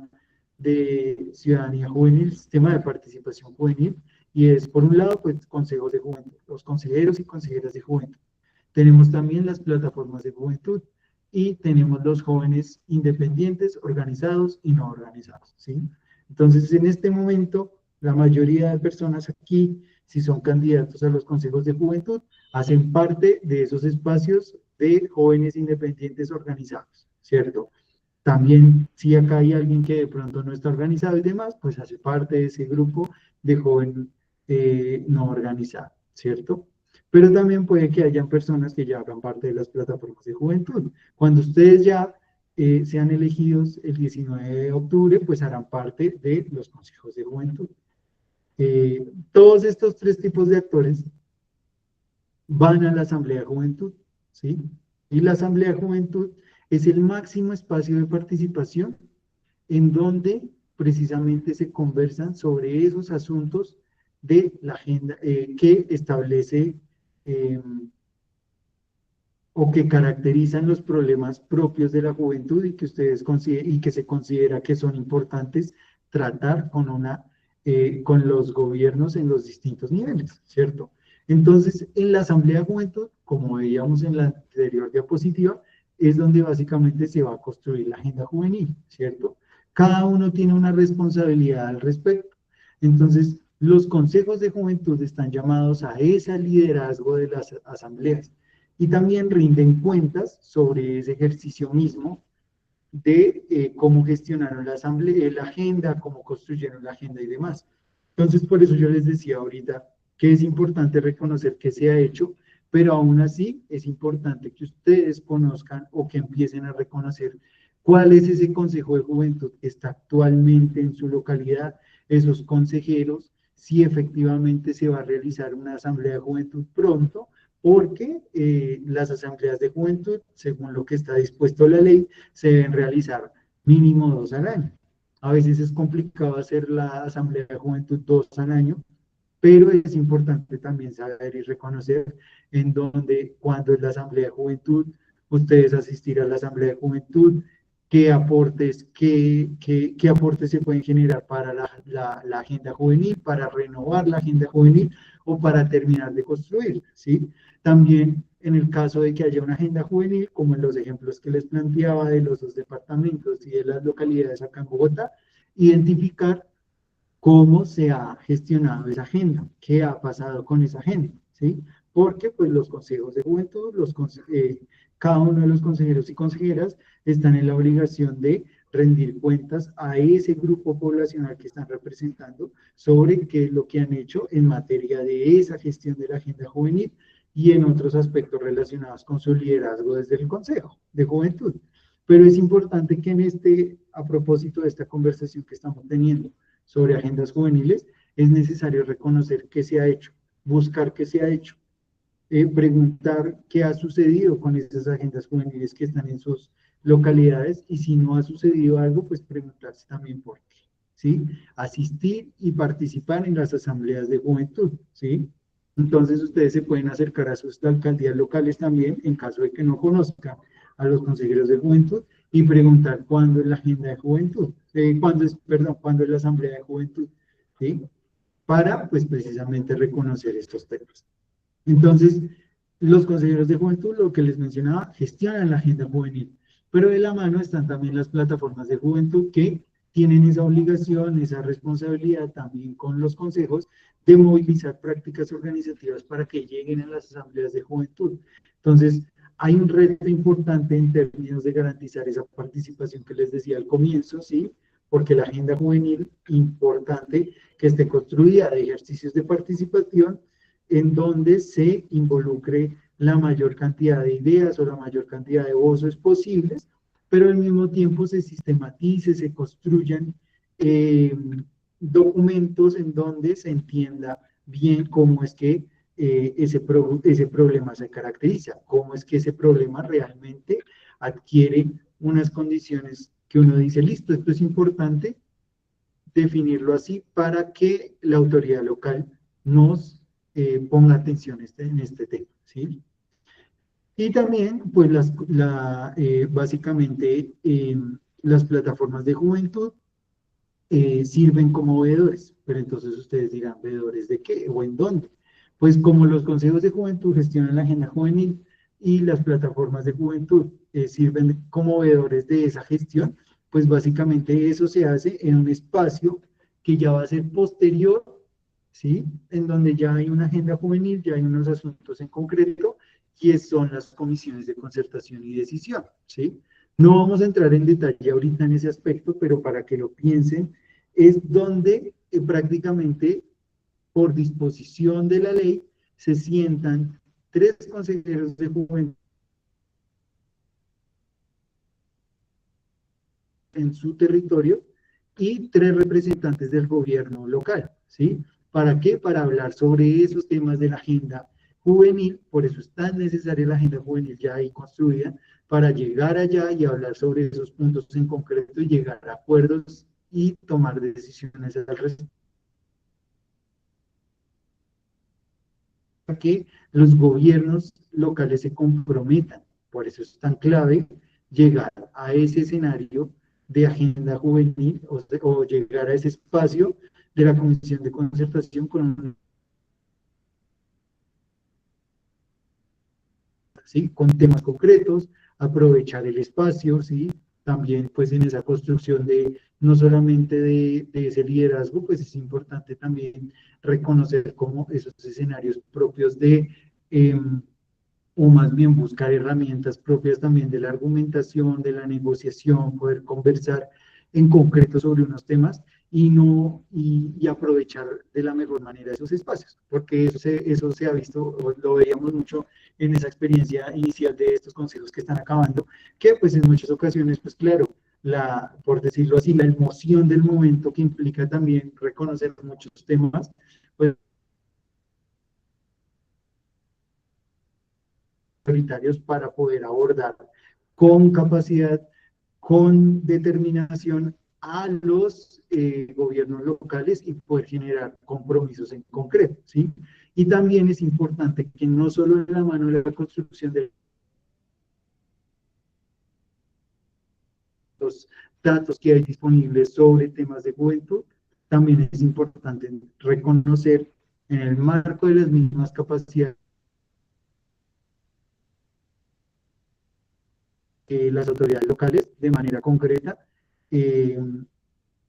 de ciudadanía juvenil, el sistema de participación juvenil, y es por un lado, pues, consejos de juventud, los consejeros y consejeras de juventud. Tenemos también las plataformas de juventud y tenemos los jóvenes independientes, organizados y no organizados, ¿sí? Entonces, en este momento, la mayoría de personas aquí, si son candidatos a los consejos de juventud, hacen parte de esos espacios de jóvenes independientes organizados, ¿cierto? También, si acá hay alguien que de pronto no está organizado y demás, pues hace parte de ese grupo de joven no organizado, ¿cierto? Pero también puede que hayan personas que ya hagan parte de las plataformas de juventud. Cuando ustedes ya sean elegidos el 19 de octubre, pues harán parte de los consejos de juventud. Todos estos tres tipos de actores van a la Asamblea de Juventud, ¿sí? Y la Asamblea de Juventud es el máximo espacio de participación en donde precisamente se conversan sobre esos asuntos de la agenda que establece o que caracterizan los problemas propios de la juventud y que ustedes y que se considera que son importantes tratar con los gobiernos en los distintos niveles, ¿cierto? Entonces, en la Asamblea de Juventud, como veíamos en la anterior diapositiva, es donde básicamente se va a construir la agenda juvenil, ¿cierto? Cada uno tiene una responsabilidad al respecto. Entonces, los consejos de juventud están llamados a ese liderazgo de las asambleas y también rinden cuentas sobre ese ejercicio mismo de cómo gestionaron la asamblea, la agenda, cómo construyeron la agenda y demás. Entonces, por eso yo les decía ahorita que es importante reconocer qué se ha hecho, pero aún así es importante que ustedes conozcan o que empiecen a reconocer cuál es ese consejo de juventud que está actualmente en su localidad, esos consejeros, si efectivamente se va a realizar una asamblea de juventud pronto, porque las asambleas de juventud, según lo que está dispuesto la ley, se deben realizar mínimo 2 al año. A veces es complicado hacer la asamblea de juventud 2 al año, pero es importante también saber y reconocer en dónde, cuándo es la asamblea de juventud, ustedes asistir a la asamblea de juventud, qué aportes se pueden generar para la agenda juvenil, para renovar la agenda juvenil o para terminar de construir, ¿sí? También en el caso de que haya una agenda juvenil, como en los ejemplos que les planteaba de los 2 departamentos y de las localidades acá en Bogotá, identificar cómo se ha gestionado esa agenda, qué ha pasado con esa agenda, ¿sí? Porque pues los consejos de juventud, cada uno de los consejeros y consejeras están en la obligación de rendir cuentas a ese grupo poblacional que están representando sobre qué es lo que han hecho en materia de esa gestión de la agenda juvenil y en otros aspectos relacionados con su liderazgo desde el Consejo de Juventud. Pero es importante que a propósito de esta conversación que estamos teniendo sobre agendas juveniles, es necesario reconocer qué se ha hecho, buscar qué se ha hecho, preguntar qué ha sucedido con esas agendas juveniles que están en sus localidades y si no ha sucedido algo, pues preguntarse también por qué, ¿sí? Asistir y participar en las asambleas de juventud, ¿sí? Entonces ustedes se pueden acercar a sus alcaldías locales también, en caso de que no conozcan a los consejeros de juventud, y preguntar cuándo es la agenda de juventud, cuando es la Asamblea de Juventud, ¿sí? Para, pues, precisamente reconocer estos temas. Entonces, los consejeros de juventud, lo que les mencionaba, gestionan la agenda juvenil, pero de la mano están también las plataformas de juventud que tienen esa obligación, esa responsabilidad también con los consejos de movilizar prácticas organizativas para que lleguen a las asambleas de juventud. Entonces, hay un reto importante en términos de garantizar esa participación que les decía al comienzo, ¿sí? Porque la agenda juvenil, importante que esté construida de ejercicios de participación en donde se involucre la mayor cantidad de ideas o la mayor cantidad de voces posibles, pero al mismo tiempo se sistematice, se construyan documentos en donde se entienda bien cómo es que ese problema se caracteriza, cómo es que ese problema realmente adquiere unas condiciones que uno dice, listo, esto es importante definirlo así para que la autoridad local nos ponga atención en este tema, ¿sí? Y también, pues, básicamente, las plataformas de juventud sirven como veedores, pero entonces ustedes dirán, ¿veedores de qué o en dónde? Pues como los consejos de juventud gestionan la agenda juvenil y las plataformas de juventud sirven como veedores de esa gestión, pues básicamente eso se hace en un espacio que ya va a ser posterior, ¿sí? En donde ya hay una agenda juvenil, ya hay unos asuntos en concreto, y son las comisiones de concertación y decisión, ¿sí? No vamos a entrar en detalle ahorita en ese aspecto, pero para que lo piensen, es donde prácticamente por disposición de la ley se sientan 3 consejeros de juventud en su territorio y 3 representantes del gobierno local, ¿sí? ¿Para qué? Para hablar sobre esos temas de la agenda juvenil, por eso es tan necesaria la agenda juvenil ya ahí construida, para llegar allá y hablar sobre esos puntos en concreto y llegar a acuerdos y tomar decisiones al respecto. Para que los gobiernos locales se comprometan, por eso es tan clave llegar a ese escenario de agenda juvenil o llegar a ese espacio de la Comisión de Concertación ¿sí? Con temas concretos, aprovechar el espacio, ¿sí? También pues en esa construcción de no solamente de ese liderazgo, pues es importante también reconocer cómo esos escenarios propios de, o más bien buscar herramientas propias también de la argumentación, de la negociación, poder conversar en concreto sobre unos temas y aprovechar de la mejor manera esos espacios, porque eso se ha visto, lo veíamos mucho en esa experiencia inicial de estos consejos que están acabando, que pues en muchas ocasiones, pues claro, por decirlo así, la emoción del momento que implica también reconocer muchos temas, pues prioritarios para poder abordar con capacidad, con determinación a los gobiernos locales y poder generar compromisos en concreto, ¿sí? Y también es importante que no solo en la mano de la construcción de los datos que hay disponibles sobre temas de juventud, también es importante reconocer en el marco de las mismas capacidades las autoridades locales de manera concreta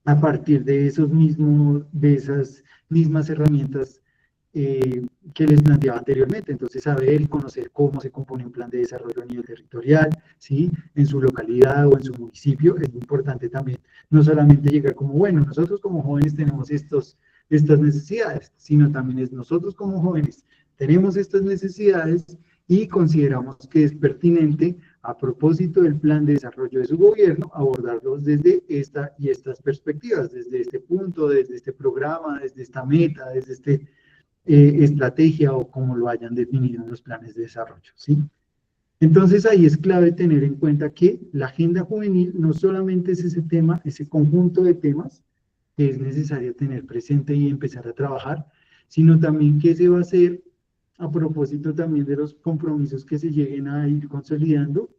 a partir de esas mismas herramientas que les planteaba anteriormente. Entonces, saber y conocer cómo se compone un plan de desarrollo a nivel territorial, ¿sí? En su localidad o en su municipio, es importante también. No solamente llegar como, bueno, nosotros como jóvenes tenemos estas necesidades, sino también es nosotros como jóvenes tenemos estas necesidades y consideramos que es pertinente, a propósito del plan de desarrollo de su gobierno, abordarlos desde esta y estas perspectivas, desde este punto, desde este programa, desde esta meta, desde esta estrategia o como lo hayan definido en los planes de desarrollo, ¿sí? Entonces ahí es clave tener en cuenta que la agenda juvenil no solamente es ese tema, ese conjunto de temas que es necesario tener presente y empezar a trabajar, sino también qué se va a hacer a propósito también de los compromisos que se lleguen a ir consolidando.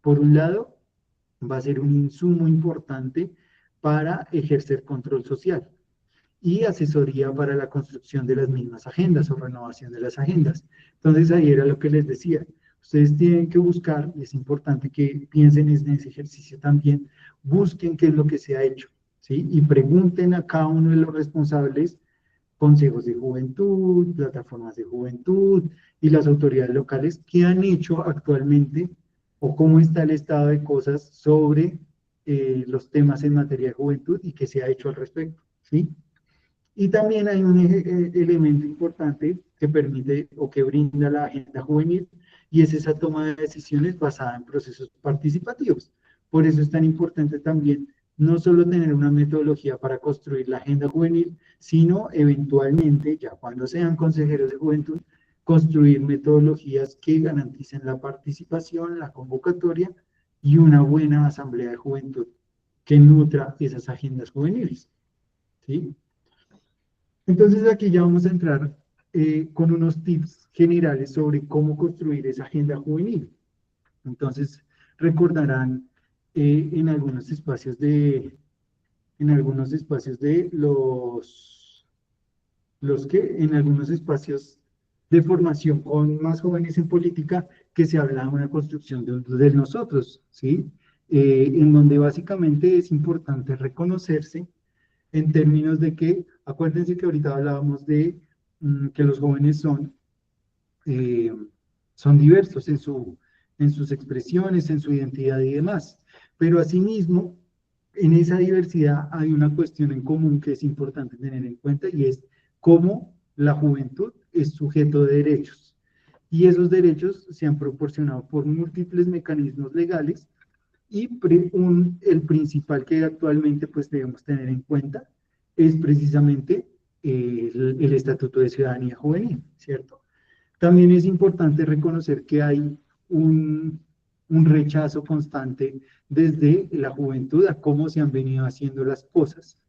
Por un lado, va a ser un insumo importante para ejercer control social y asesoría para la construcción de las mismas agendas o renovación de las agendas. Entonces ahí era lo que les decía. Ustedes tienen que buscar, y es importante que piensen en ese ejercicio también, busquen qué es lo que se ha hecho, ¿sí? Y pregunten a cada uno de los responsables, consejos de juventud, plataformas de juventud y las autoridades locales, qué han hecho actualmente o cómo está el estado de cosas sobre los temas en materia de juventud y qué se ha hecho al respecto, ¿sí? Y también hay un elemento importante que permite o que brinda la agenda juvenil y es esa toma de decisiones basada en procesos participativos. Por eso es tan importante también no solo tener una metodología para construir la agenda juvenil, sino eventualmente, ya cuando sean consejeros de juventud, construir metodologías que garanticen la participación, la convocatoria y una buena asamblea de juventud que nutra esas agendas juveniles, ¿sí? Entonces aquí ya vamos a entrar con unos tips generales sobre cómo construir esa agenda juvenil. Entonces recordarán en algunos espacios de en algunos espacios de formación con más jóvenes en política que se habla de una construcción de nosotros, ¿sí? En donde básicamente es importante reconocerse en términos de que, acuérdense que ahorita hablábamos de que los jóvenes eh, son diversos en sus expresiones, en su identidad y demás, pero asimismo, en esa diversidad hay una cuestión en común que es importante tener en cuenta y es cómo la juventud es sujeto de derechos. Y esos derechos se han proporcionado por múltiples mecanismos legales y el principal que actualmente pues debemos tener en cuenta es precisamente el Estatuto de Ciudadanía Juvenil, ¿cierto? También es importante reconocer que hay un rechazo constante desde la juventud a cómo se han venido haciendo las cosas.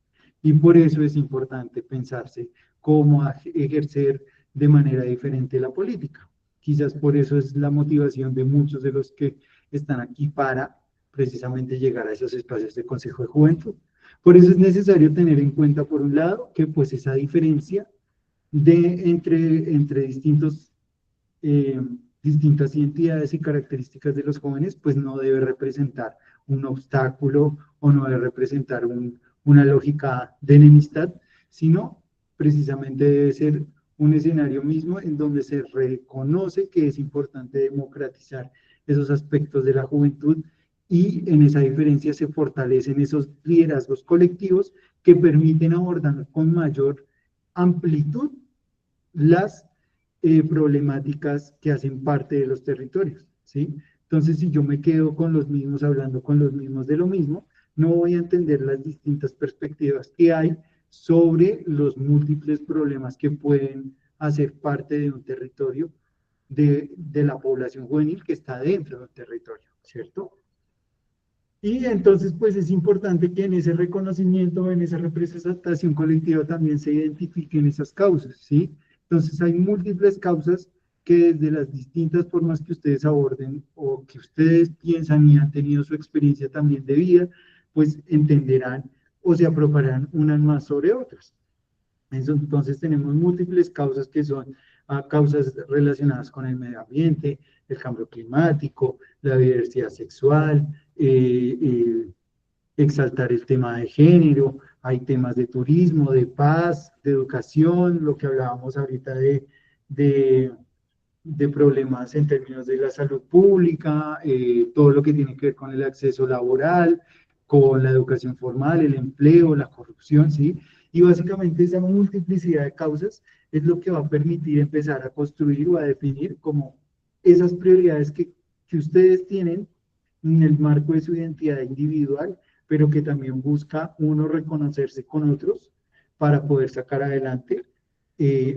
Y por eso es importante pensarse cómo ejercer de manera diferente la política. Quizás por eso es la motivación de muchos de los que están aquí para precisamente llegar a esos espacios de Consejo de Juventud. Por eso es necesario tener en cuenta, por un lado, que pues esa diferencia entre distintas identidades y características de los jóvenes, pues no debe representar un obstáculo o no debe representar una lógica de enemistad, sino precisamente debe ser un escenario mismo en donde se reconoce que es importante democratizar esos aspectos de la juventud y en esa diferencia se fortalecen esos liderazgos colectivos que permiten abordar con mayor amplitud las problemáticas que hacen parte de los territorios, ¿sí? Entonces, si yo me quedo con los mismos, hablando con los mismos de lo mismo, no voy a entender las distintas perspectivas que hay sobre los múltiples problemas que pueden hacer parte de un territorio de la población juvenil que está dentro del territorio, ¿cierto? Y entonces, pues es importante que en ese reconocimiento, en esa representación colectiva también se identifiquen esas causas, ¿sí? Entonces hay múltiples causas que desde las distintas formas que ustedes aborden o que ustedes piensan y han tenido su experiencia también de vida, pues entenderán o se apropiarán unas más sobre otras. Entonces tenemos múltiples causas que son causas relacionadas con el medio ambiente, el cambio climático, la diversidad sexual, exaltar el tema de género, hay temas de turismo, de paz, de educación, lo que hablábamos ahorita de problemas en términos de la salud pública, todo lo que tiene que ver con el acceso laboral, con la educación formal, el empleo, la corrupción, ¿sí? Y básicamente esa multiplicidad de causas es lo que va a permitir empezar a construir o a definir como esas prioridades que ustedes tienen en el marco de su identidad individual, pero que también busca uno reconocerse con otros para poder sacar adelante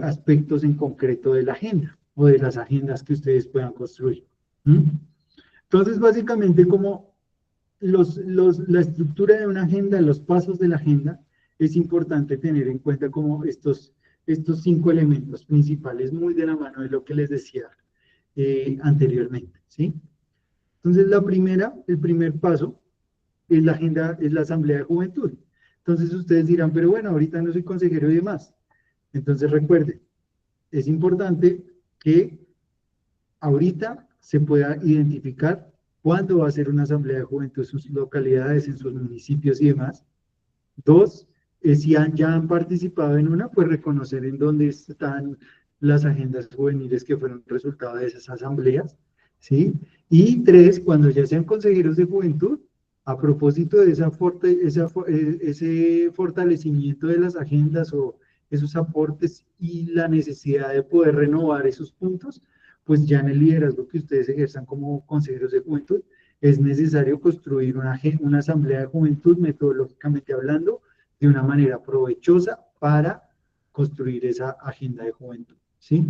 aspectos en concreto de la agenda o de las agendas que ustedes puedan construir. Entonces, básicamente, como la estructura de una agenda, los pasos de la agenda, es importante tener en cuenta como estos 5 elementos principales, muy de la mano de lo que les decía anteriormente, ¿sí? Entonces, el primer paso es la agenda, es la Asamblea de Juventud. Entonces ustedes dirán, pero bueno, ahorita no soy consejero y demás. Entonces recuerden, es importante que ahorita se pueda identificar cuándo va a ser una Asamblea de Juventud en sus localidades, en sus municipios y demás. Dos, si ya han participado en una, pues reconocer en dónde están las agendas juveniles que fueron resultado de esas asambleas, ¿sí? Y tres, cuando ya sean consejeros de juventud, a propósito de ese fortalecimiento de las agendas o esos aportes y la necesidad de poder renovar esos puntos, pues ya en el liderazgo que ustedes ejerzan como consejeros de juventud, es necesario construir una asamblea de juventud, metodológicamente hablando, de una manera provechosa para construir esa agenda de juventud, ¿sí?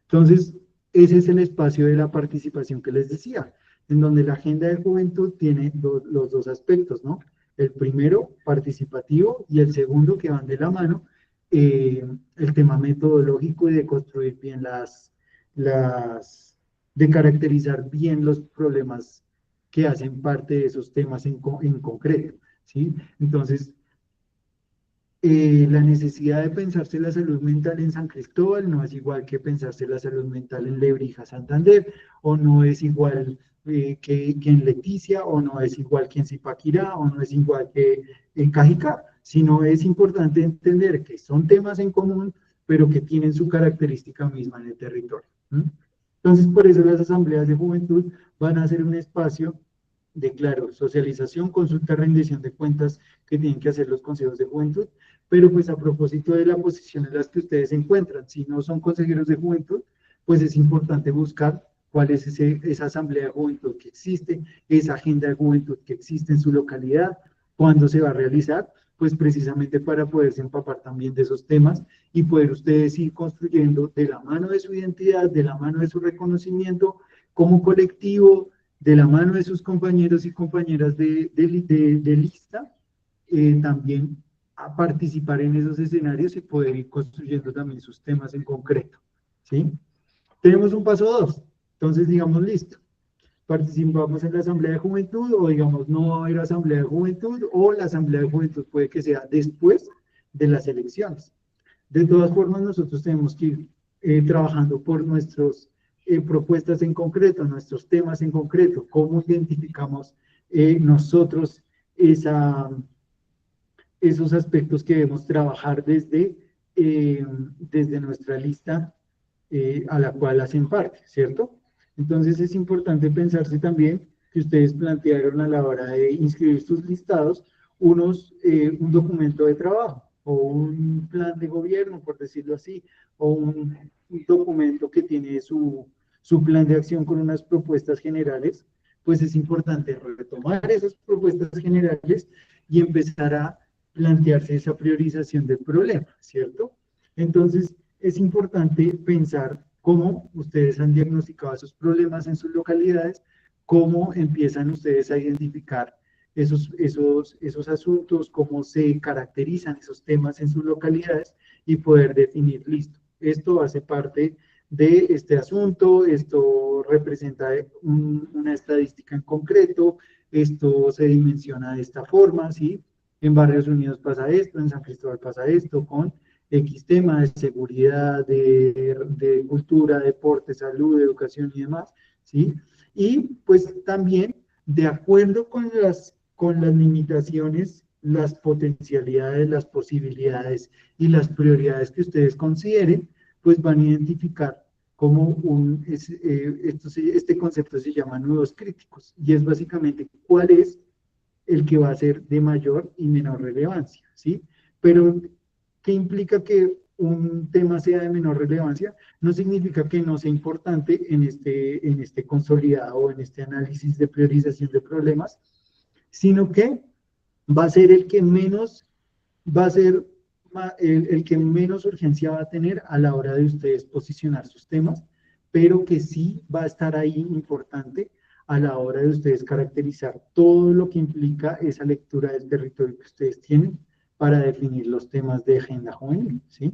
Entonces, ese es el espacio de la participación que les decía, en donde la agenda de juventud tiene los dos aspectos, ¿no? El primero, participativo, y el segundo, que van de la mano, el tema metodológico y de construir bien de caracterizar bien los problemas que hacen parte de esos temas en concreto, ¿sí? Entonces, la necesidad de pensarse la salud mental en San Cristóbal no es igual que pensarse la salud mental en Lebrija, Santander, o no es igual que en Leticia, o no es igual que en Zipaquirá, o no es igual que en Cajicá, sino es importante entender que son temas en común, pero que tienen su característica misma en el territorio. Entonces, por eso las asambleas de juventud van a ser un espacio de, claro, socialización, consulta, rendición de cuentas que tienen que hacer los consejos de juventud, pero pues a propósito de la posición en la que ustedes se encuentran, si no son consejeros de juventud, pues es importante buscar cuál es esa asamblea de juventud que existe, esa agenda de juventud que existe en su localidad, cuándo se va a realizar, pues precisamente para poderse empapar también de esos temas y poder ustedes ir construyendo de la mano de su identidad, de la mano de su reconocimiento como colectivo, de la mano de sus compañeros y compañeras de lista, también a participar en esos escenarios y poder ir construyendo también sus temas en concreto, ¿sí? Tenemos un paso 2, entonces digamos listo, participamos en la Asamblea de Juventud o digamos no va a haber Asamblea de Juventud o la Asamblea de Juventud puede que sea después de las elecciones. De todas formas nosotros tenemos que ir trabajando por nuestras propuestas en concreto, nuestros temas en concreto, cómo identificamos nosotros esos aspectos que debemos trabajar desde nuestra lista a la cual hacen parte, ¿cierto? Entonces es importante pensarse también que ustedes plantearon a la hora de inscribir sus listados un documento de trabajo o un plan de gobierno, por decirlo así, o un documento que tiene su plan de acción con unas propuestas generales, pues es importante retomar esas propuestas generales y empezar a plantearse esa priorización del problema, ¿cierto? Entonces, es importante pensar cómo ustedes han diagnosticado esos problemas en sus localidades, cómo empiezan ustedes a identificar esos asuntos, cómo se caracterizan esos temas en sus localidades y poder definir, listo, esto hace parte de este asunto, esto representa una estadística en concreto, esto se dimensiona de esta forma, ¿sí? En Barrios Unidos pasa esto, en San Cristóbal pasa esto, con X tema de seguridad, de cultura, deporte, salud, educación y demás, ¿sí? Y pues también, de acuerdo con las limitaciones, las potencialidades, las posibilidades y las prioridades que ustedes consideren, pues van a identificar como este concepto se llama nudos críticos, y es básicamente cuál es el que va a ser de mayor y menor relevancia, ¿sí? Pero, ¿qué implica que un tema sea de menor relevancia? No significa que no sea importante en este consolidado o en este análisis de priorización de problemas, sino que va a ser el que menos urgencia va a tener a la hora de ustedes posicionar sus temas, pero que sí va a estar ahí importante a la hora de ustedes caracterizar todo lo que implica esa lectura del territorio que ustedes tienen para definir los temas de agenda juvenil, ¿sí?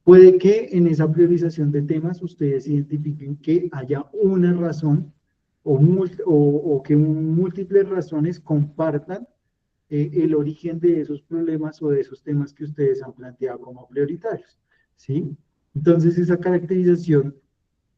Puede que en esa priorización de temas ustedes identifiquen que haya una razón o que múltiples razones compartan el origen de esos problemas o de esos temas que ustedes han planteado como prioritarios, ¿sí? Entonces, esa caracterización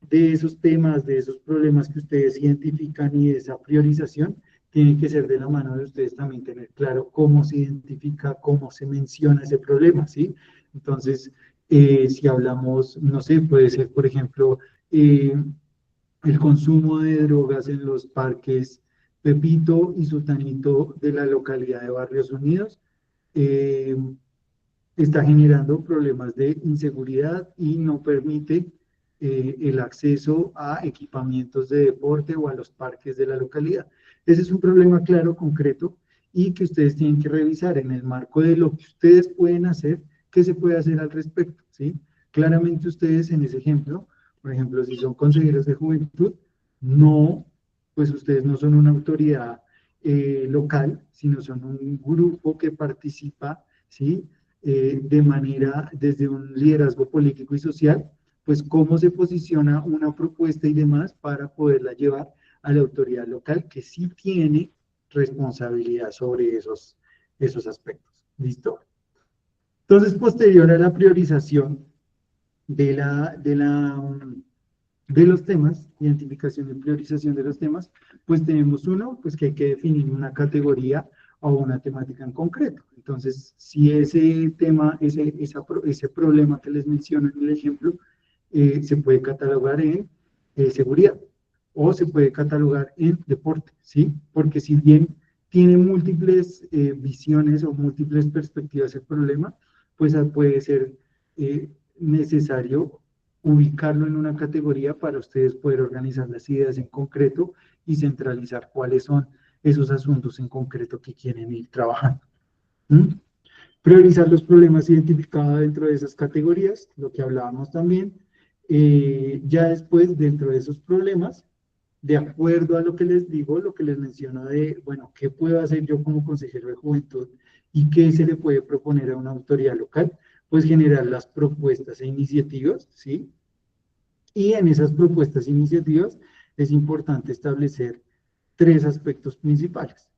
de esos temas, de esos problemas que ustedes identifican y de esa priorización, tiene que ser de la mano de ustedes también tener claro cómo se identifica, cómo se menciona ese problema, ¿sí? Entonces, si hablamos, no sé, puede ser, por ejemplo, el consumo de drogas en los parques Pepito y Sultanito de la localidad de Barrios Unidos, eh, está generando problemas de inseguridad y no permite el acceso a equipamientos de deporte o a los parques de la localidad. Ese es un problema claro, concreto, y que ustedes tienen que revisar en el marco de lo que ustedes pueden hacer, qué se puede hacer al respecto, ¿sí? Claramente ustedes en ese ejemplo, por ejemplo, si son consejeros de juventud, no, pues ustedes no son una autoridad local, sino son un grupo que participa, ¿sí? De manera, desde un liderazgo político y social, pues cómo se posiciona una propuesta y demás para poderla llevar a la autoridad local que sí tiene responsabilidad sobre esos aspectos. ¿Listo? Entonces, posterior a la priorización de los temas, identificación y priorización de los temas, pues tenemos uno, pues que hay que definir una categoría o una temática en concreto. Entonces, si ese tema, ese problema que les menciono en el ejemplo, se puede catalogar en seguridad o se puede catalogar en deporte, ¿sí? Porque si bien tiene múltiples visiones o múltiples perspectivas el problema, pues puede ser necesario ubicarlo en una categoría para ustedes poder organizar las ideas en concreto y centralizar cuáles son esos asuntos en concreto que quieren ir trabajando. ¿Mm? Priorizar los problemas identificados dentro de esas categorías, lo que hablábamos también. Ya después, dentro de esos problemas, de acuerdo a lo que les digo, lo que les menciono de, bueno, ¿qué puedo hacer yo como consejero de juventud y qué se le puede proponer a una autoridad local? Pues generar las propuestas e iniciativas, ¿sí? Y en esas propuestas e iniciativas es importante establecer tres aspectos principales.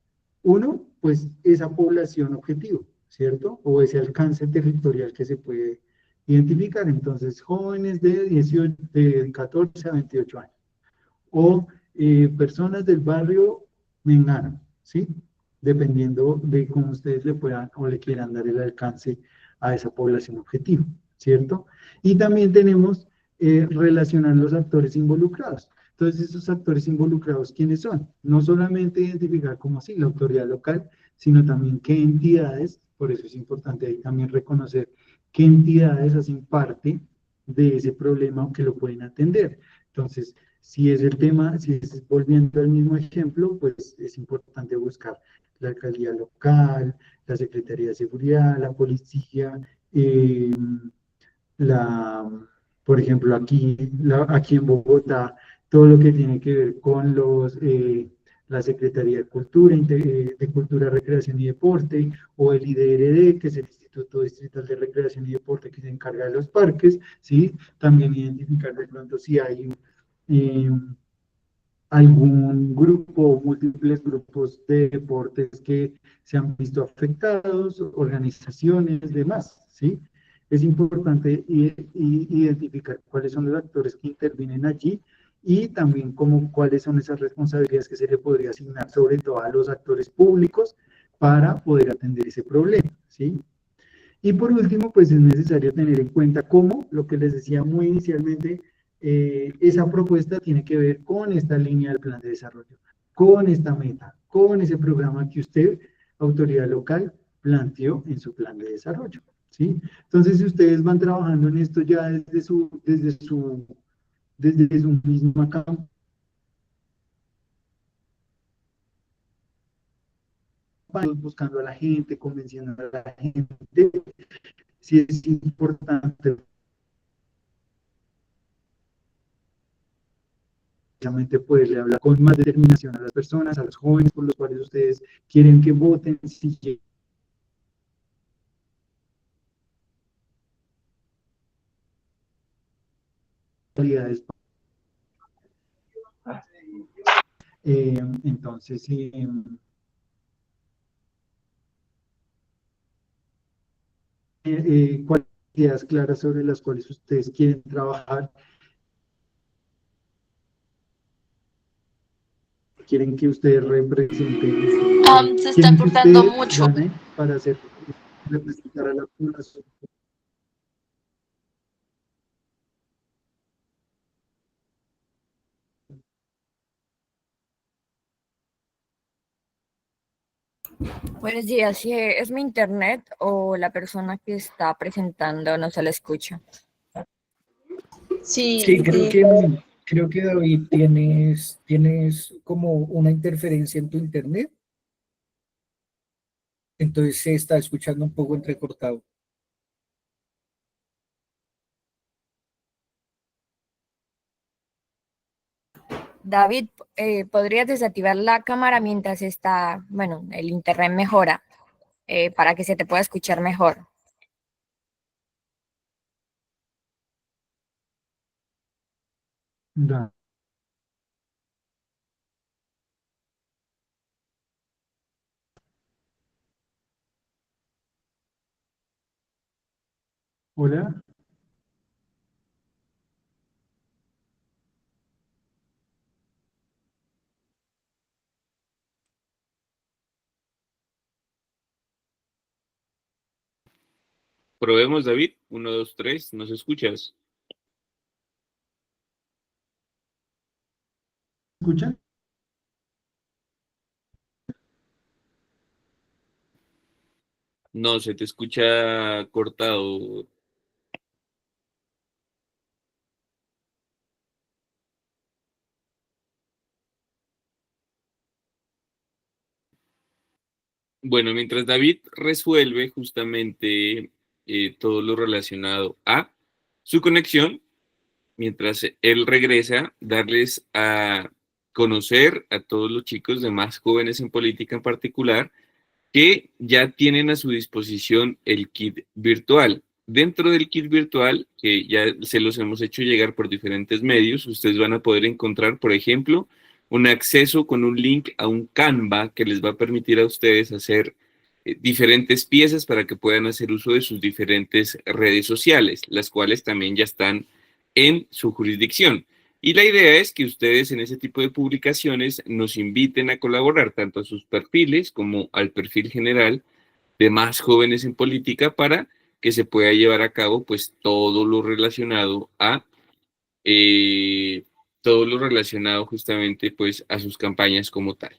Uno, pues esa población objetivo, ¿cierto? O ese alcance territorial que se puede identificar. Entonces, jóvenes de 18, de 14 a 28 años. O personas del barrio Mengano, ¿sí? Dependiendo de cómo ustedes le puedan o le quieran dar el alcance a esa población objetivo, ¿cierto? Y también tenemos relacionar los actores involucrados. Entonces, esos actores involucrados, ¿quiénes son? No solamente identificar como sí la autoridad local, sino también qué entidades, por eso es importante ahí también reconocer qué entidades hacen parte de ese problema o que lo pueden atender. Entonces, si es el tema, si es volviendo al mismo ejemplo, pues es importante buscar la alcaldía local, la Secretaría de Seguridad, la policía, eh, la, por ejemplo, aquí en Bogotá, todo lo que tiene que ver con la Secretaría de Cultura, de Cultura, Recreación y Deporte, o el IDRD, que es el Instituto Distrital de Recreación y Deporte, que se encarga de los parques, ¿sí? También identificar de pronto si hay eh, algún grupo o múltiples grupos de deportes que se han visto afectados, organizaciones, demás, ¿sí? Es importante identificar cuáles son los actores que intervienen allí y también cuáles son esas responsabilidades que se le podría asignar sobre todo a los actores públicos para poder atender ese problema, ¿sí? Y por último, pues es necesario tener en cuenta cómo, lo que les decía muy inicialmente, esa propuesta tiene que ver con esta línea del plan de desarrollo, con esta meta, con ese programa que usted, autoridad local, planteó en su plan de desarrollo, ¿sí? Entonces, si ustedes van trabajando en esto ya desde su misma campaña, buscando a la gente, convenciendo a la gente, si es importante poderle hablar con más determinación a las personas, a los jóvenes por los cuales ustedes quieren que voten, si Entonces, ¿cuáles ideas claras sobre las cuales ustedes quieren trabajar? ¿Quieren que ustedes representen? Se está ¿Quieren que cortando ustedes mucho. ganen para hacer representar a la población? Buenos días, si es mi internet o la persona que está presentando no se la escucha. Sí, Sí, creo que David, tienes como una interferencia en tu internet, entonces se está escuchando un poco entrecortado. David, ¿podrías desactivar la cámara mientras está, bueno, el internet mejora, para que se te pueda escuchar mejor? Da. Hola. Probemos, David. Uno, dos, tres. ¿Nos escuchas? ¿Escuchan? No, se te escucha cortado. Bueno, mientras David resuelve justamente todo lo relacionado a su conexión, mientras él regresa, darles a conocer a todos los chicos de Más Jóvenes en Política en particular que ya tienen a su disposición el kit virtual. Dentro del kit virtual, que ya se los hemos hecho llegar por diferentes medios, ustedes van a poder encontrar, por ejemplo, un acceso con un link a un Canva que les va a permitir a ustedes hacer diferentes piezas para que puedan hacer uso de sus diferentes redes sociales, las cuales también ya están en su jurisdicción. Y la idea es que ustedes en ese tipo de publicaciones nos inviten a colaborar tanto a sus perfiles como al perfil general de Más Jóvenes en Política para que se pueda llevar a cabo pues eh, todo lo relacionado justamente pues a sus campañas como tal.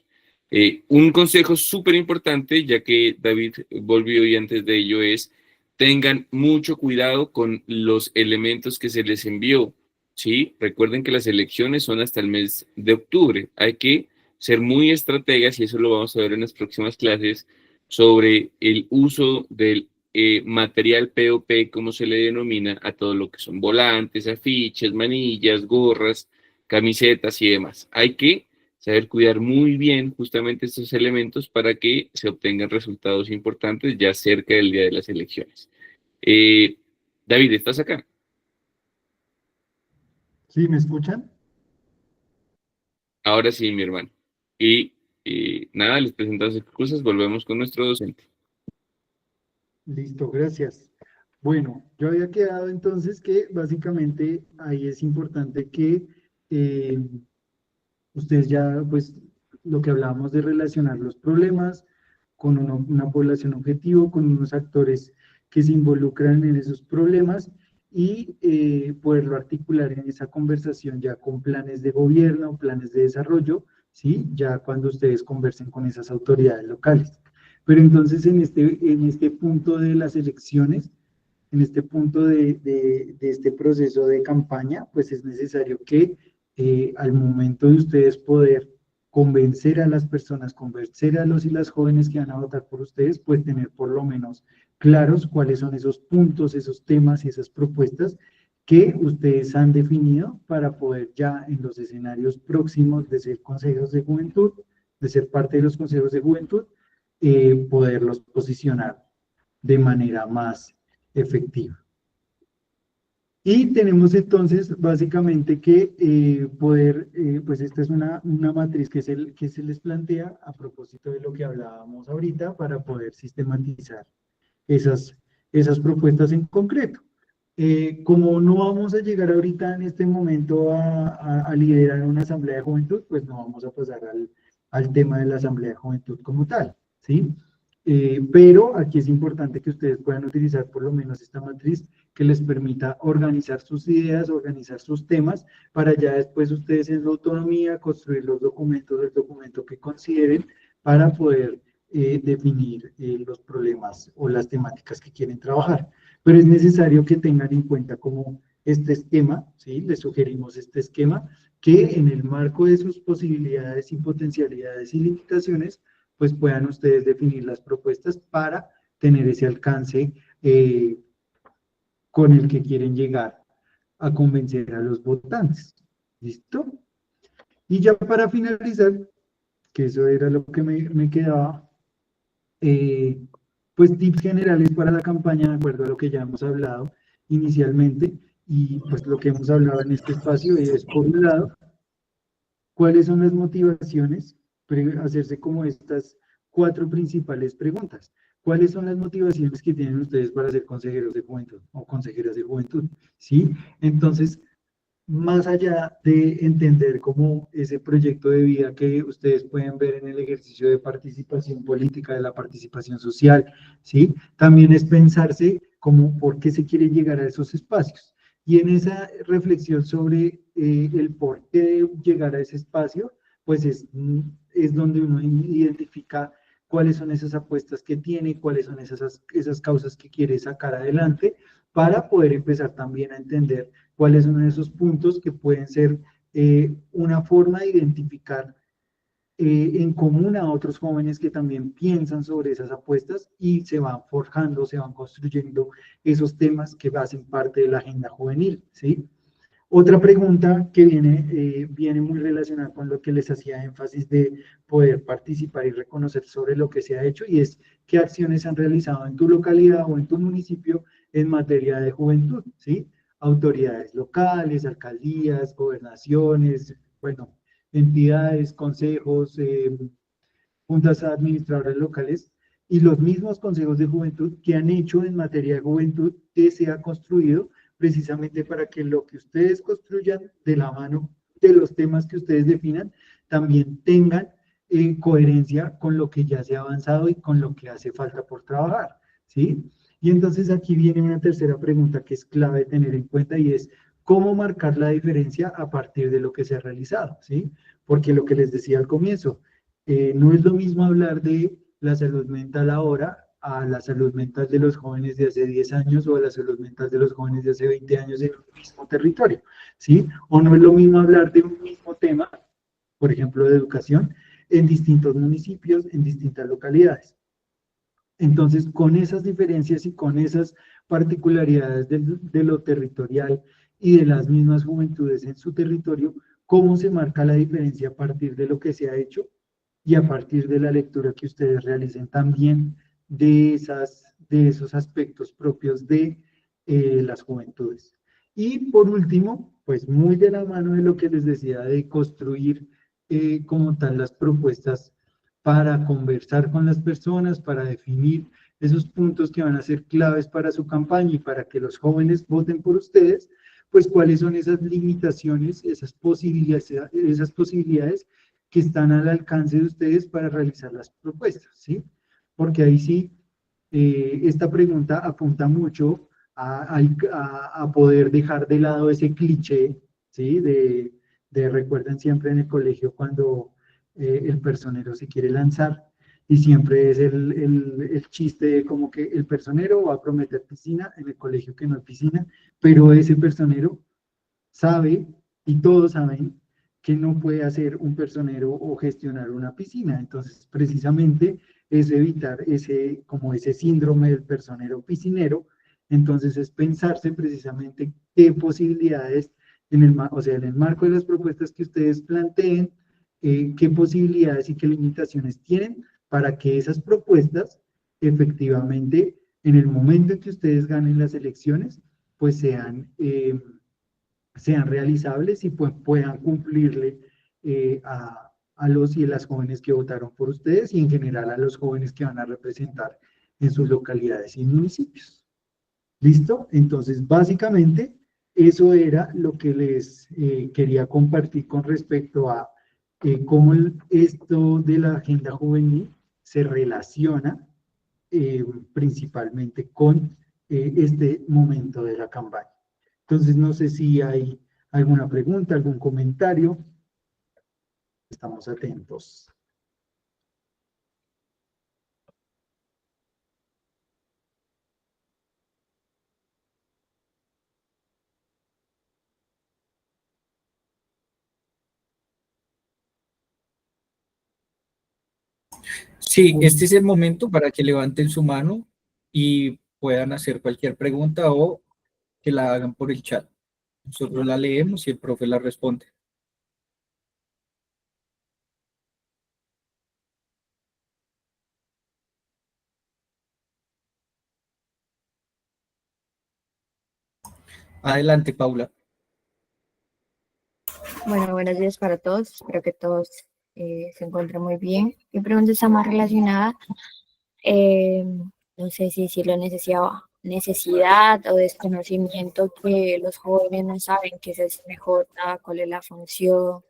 Un consejo súper importante, ya que David volvió y antes de ello es, tengan mucho cuidado con los elementos que se les envió, ¿sí? Recuerden que las elecciones son hasta el mes de octubre. Hay que ser muy estrategas y eso lo vamos a ver en las próximas clases sobre el uso del material POP, como se le denomina, a todo lo que son volantes, afiches, manillas, gorras, camisetas y demás. Hay que saber cuidar muy bien justamente estos elementos para que se obtengan resultados importantes ya cerca del día de las elecciones. Eh, David, ¿estás acá? ¿Sí me escuchan? Ahora sí, mi hermano. Y nada, les presentamos excusas, volvemos con nuestro docente. Listo, gracias. Bueno, yo había quedado entonces que básicamente ahí es importante que eh, ustedes ya, pues, lo que hablábamos de relacionar los problemas con una población objetivo, con unos actores que se involucran en esos problemas y poderlo articular en esa conversación ya con planes de gobierno, planes de desarrollo, ¿sí? Ya cuando ustedes conversen con esas autoridades locales. Pero entonces en este punto de las elecciones, en este punto de este proceso de campaña, pues es necesario que al momento de ustedes poder convencer a las personas, convencer a los y las jóvenes que van a votar por ustedes, pues tener por lo menos claros cuáles son esos puntos, esos temas y esas propuestas que ustedes han definido para poder ya en los escenarios próximos de ser consejos de juventud, de ser parte de los consejos de juventud, poderlos posicionar de manera más efectiva. Y tenemos entonces básicamente que pues esta es una matriz que se les plantea a propósito de lo que hablábamos ahorita para poder sistematizar esas propuestas en concreto. Como no vamos a llegar ahorita en este momento a liderar una asamblea de juventud, pues no vamos a pasar al tema de la asamblea de juventud como tal, ¿sí? Pero aquí es importante que ustedes puedan utilizar por lo menos esta matriz que les permita organizar sus ideas, organizar sus temas, para ya después ustedes en su autonomía construir los documentos, el documento que consideren para poder definir los problemas o las temáticas que quieren trabajar. Pero es necesario que tengan en cuenta como este esquema, ¿sí? Les sugerimos este esquema, que en el marco de sus posibilidades y potencialidades y limitaciones, pues puedan ustedes definir las propuestas para tener ese alcance con el que quieren llegar a convencer a los votantes. ¿Listo? Y ya para finalizar, que eso era lo que me quedaba, pues tips generales para la campaña, de acuerdo a lo que ya hemos hablado inicialmente, y pues lo que hemos hablado en este espacio es, por un lado, cuáles son las motivaciones, hacerse como estas 4 principales preguntas. ¿Cuáles son las motivaciones que tienen ustedes para ser consejeros de juventud o consejeras de juventud? ¿Sí? Entonces, más allá de entender como ese proyecto de vida que ustedes pueden ver en el ejercicio de participación política, de la participación social, ¿sí? También es pensarse como por qué se quiere llegar a esos espacios. Y en esa reflexión sobre el por qué llegar a ese espacio, pues es donde uno identifica cuáles son esas apuestas que tiene, cuáles son esas causas que quiere sacar adelante, para poder empezar también a entender cuáles son esos puntos que pueden ser una forma de identificar en común a otros jóvenes que también piensan sobre esas apuestas y se van forjando, se van construyendo esos temas que hacen parte de la agenda juvenil, ¿sí? Otra pregunta que viene muy relacionada con lo que les hacía énfasis de poder participar y reconocer sobre lo que se ha hecho, y es qué acciones han realizado en tu localidad o en tu municipio en materia de juventud, ¿sí? Autoridades locales, alcaldías, gobernaciones, bueno, entidades, consejos, juntas administradoras locales y los mismos consejos de juventud que han hecho en materia de juventud que se ha construido precisamente para que lo que ustedes construyan de la mano de los temas que ustedes definan también tengan coherencia con lo que ya se ha avanzado y con lo que hace falta por trabajar, ¿sí? Y entonces aquí viene una tercera pregunta que es clave tener en cuenta, y es cómo marcar la diferencia a partir de lo que se ha realizado, ¿sí? Porque lo que les decía al comienzo, no es lo mismo hablar de la salud mental ahora a la salud mental de los jóvenes de hace 10 años o a la salud mental de los jóvenes de hace 20 años en un mismo territorio, ¿sí? O no es lo mismo hablar de un mismo tema, por ejemplo, de educación, en distintos municipios, en distintas localidades. Entonces, con esas diferencias y con esas particularidades de lo territorial y de las mismas juventudes en su territorio, ¿cómo se marca la diferencia a partir de lo que se ha hecho y a partir de la lectura que ustedes realicen también de esos aspectos propios de las juventudes? Y por último, pues muy de la mano de lo que les decía de construir como tal las propuestas para conversar con las personas, para definir esos puntos que van a ser claves para su campaña y para que los jóvenes voten por ustedes, pues cuáles son esas limitaciones, esas posibilidades que están al alcance de ustedes para realizar las propuestas, ¿sí? Porque ahí sí, esta pregunta apunta mucho a poder dejar de lado ese cliché, ¿sí? Recuerden siempre en el colegio cuando el personero se quiere lanzar y siempre es el chiste como que el personero va a prometer piscina en el colegio que no hay piscina, pero ese personero sabe, y todos saben, que no puede hacer un personero o gestionar una piscina. Entonces, precisamente es evitar como ese síndrome del personero piscinero. Entonces, es pensarse precisamente qué posibilidades, en el marco de las propuestas que ustedes planteen, qué posibilidades y qué limitaciones tienen para que esas propuestas, efectivamente, en el momento en que ustedes ganen las elecciones, pues sean realizables y pues, puedan cumplirle a los y las jóvenes que votaron por ustedes y en general a los jóvenes que van a representar en sus localidades y municipios. ¿Listo? Entonces, básicamente, eso era lo que les quería compartir con respecto a cómo esto de la agenda juvenil se relaciona principalmente con este momento de la campaña. Entonces, no sé si hay alguna pregunta, algún comentario. Estamos atentos. Sí, este es el momento para que levanten su mano y puedan hacer cualquier pregunta o que la hagan por el chat. Nosotros la leemos y el profe la responde. Adelante, Paula. Bueno, buenos días para todos. Espero que todos se encuentren muy bien. Mi pregunta está más relacionada, no sé si decirlo necesidad o desconocimiento, que los jóvenes no saben qué es el CNJ, cuál es la función,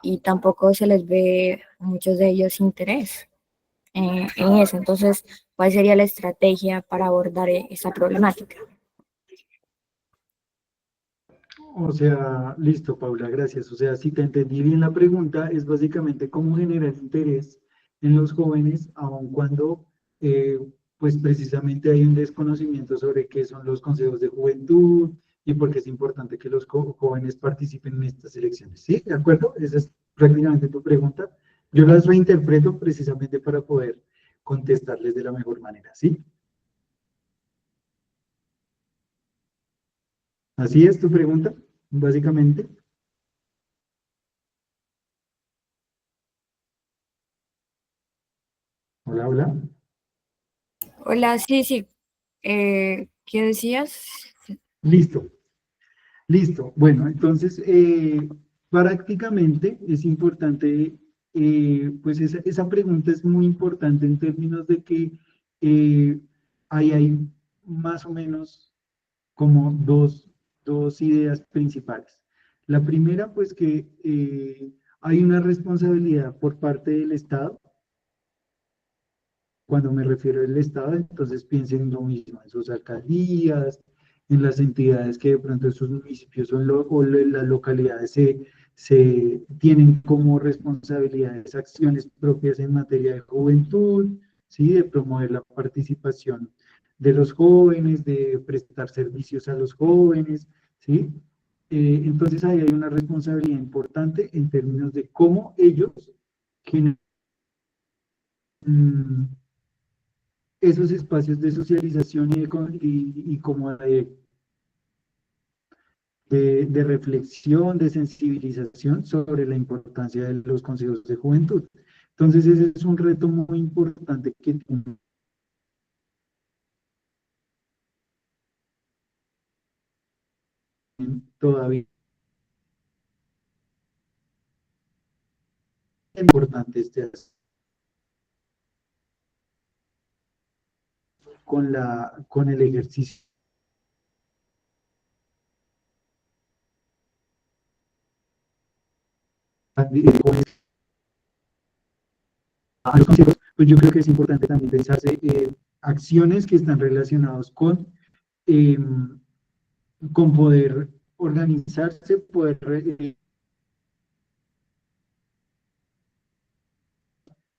y tampoco se les ve a muchos de ellos interés en eso. Entonces, ¿cuál sería la estrategia para abordar esa problemática? O sea, listo, Paula, gracias. O sea, si te entendí bien la pregunta, es básicamente cómo generar interés en los jóvenes, aun cuando, pues precisamente hay un desconocimiento sobre qué son los consejos de juventud y por qué es importante que los jóvenes participen en estas elecciones. ¿Sí? ¿De acuerdo? Esa es prácticamente tu pregunta. Yo las reinterpreto precisamente para poder contestarles de la mejor manera. ¿Sí? ¿Así es tu pregunta, básicamente? Hola, hola. Hola, sí. ¿Qué decías? Listo, listo. Bueno, entonces, prácticamente es importante, pues esa pregunta es muy importante en términos de que ahí hay más o menos como dos ideas principales. La primera, pues que hay una responsabilidad por parte del Estado. Cuando me refiero al Estado, entonces piensen en lo mismo, en sus alcaldías, en las entidades que de pronto en sus municipios las localidades se tienen como responsabilidades acciones propias en materia de juventud, ¿sí? De promover la participación de los jóvenes, de prestar servicios a los jóvenes, ¿sí? Entonces ahí hay una responsabilidad importante en términos de cómo ellos generan esos espacios de socialización y como de reflexión, de sensibilización sobre la importancia de los consejos de juventud. Entonces, ese es un reto muy importante que tienen todavía. Es importante con el ejercicio. A los consejos, pues yo creo que es importante también pensarse acciones que están relacionadas con poder organizarse, poder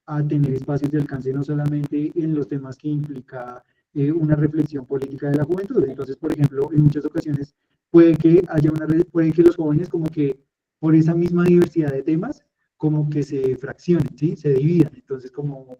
a tener espacios de alcance no solamente en los temas que implica una reflexión política de la juventud. Entonces, por ejemplo, en muchas ocasiones puede que haya puede que los jóvenes como que por esa misma diversidad de temas, como que se fraccionen, ¿sí? Se dividan. Entonces, como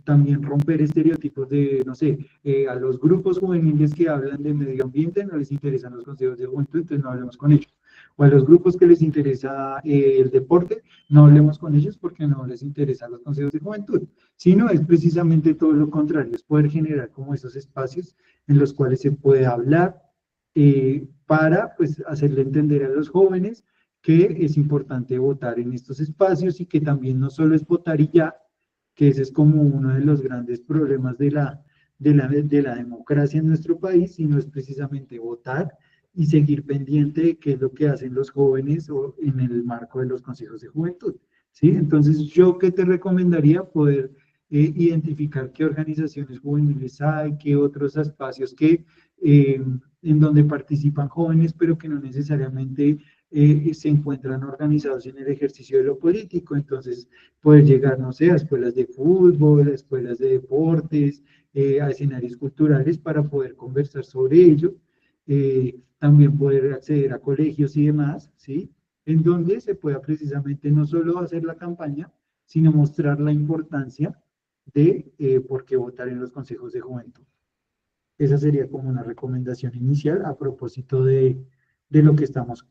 también romper estereotipos de, no sé, a los grupos juveniles que hablan de medio ambiente no les interesan los consejos de juventud, entonces no hablemos con ellos. O a los grupos que les interesa el deporte, no hablemos con ellos porque no les interesan los consejos de juventud, sino es precisamente todo lo contrario, es poder generar como esos espacios en los cuales se puede hablar para pues hacerle entender a los jóvenes que es importante votar en estos espacios y que también no solo es votar y ya, que ese es como uno de los grandes problemas de la democracia en nuestro país, sino es precisamente votar y seguir pendiente de qué es lo que hacen los jóvenes o en el marco de los consejos de juventud. ¿Sí? Entonces, yo qué te recomendaría poder identificar qué organizaciones juveniles hay, qué otros espacios en donde participan jóvenes, pero que no necesariamente se encuentran organizados en el ejercicio de lo político. Entonces, poder llegar, no sé, a escuelas de fútbol, a escuelas de deportes, a escenarios culturales para poder conversar sobre ello. También poder acceder a colegios y demás, ¿sí? En donde se pueda precisamente no solo hacer la campaña, sino mostrar la importancia de por qué votar en los consejos de juventud. Esa sería como una recomendación inicial a propósito de lo que estamos,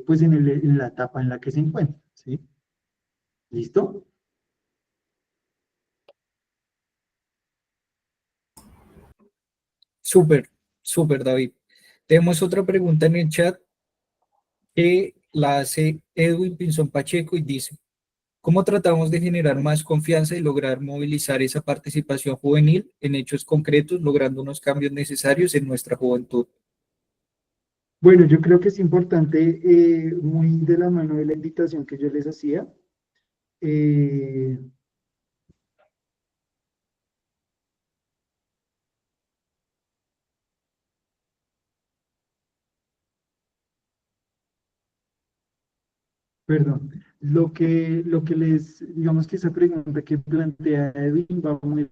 pues en la etapa en la que se encuentra, ¿sí? ¿Listo? Súper, súper, David. Tenemos otra pregunta en el chat que la hace Edwin Pinzón Pacheco y dice, ¿cómo tratamos de generar más confianza y lograr movilizar esa participación juvenil en hechos concretos, logrando unos cambios necesarios en nuestra juventud? Bueno, yo creo que es importante, muy de la mano de la invitación que yo les hacía, eh, perdón, lo que digamos que esa pregunta que plantea Edwin va muy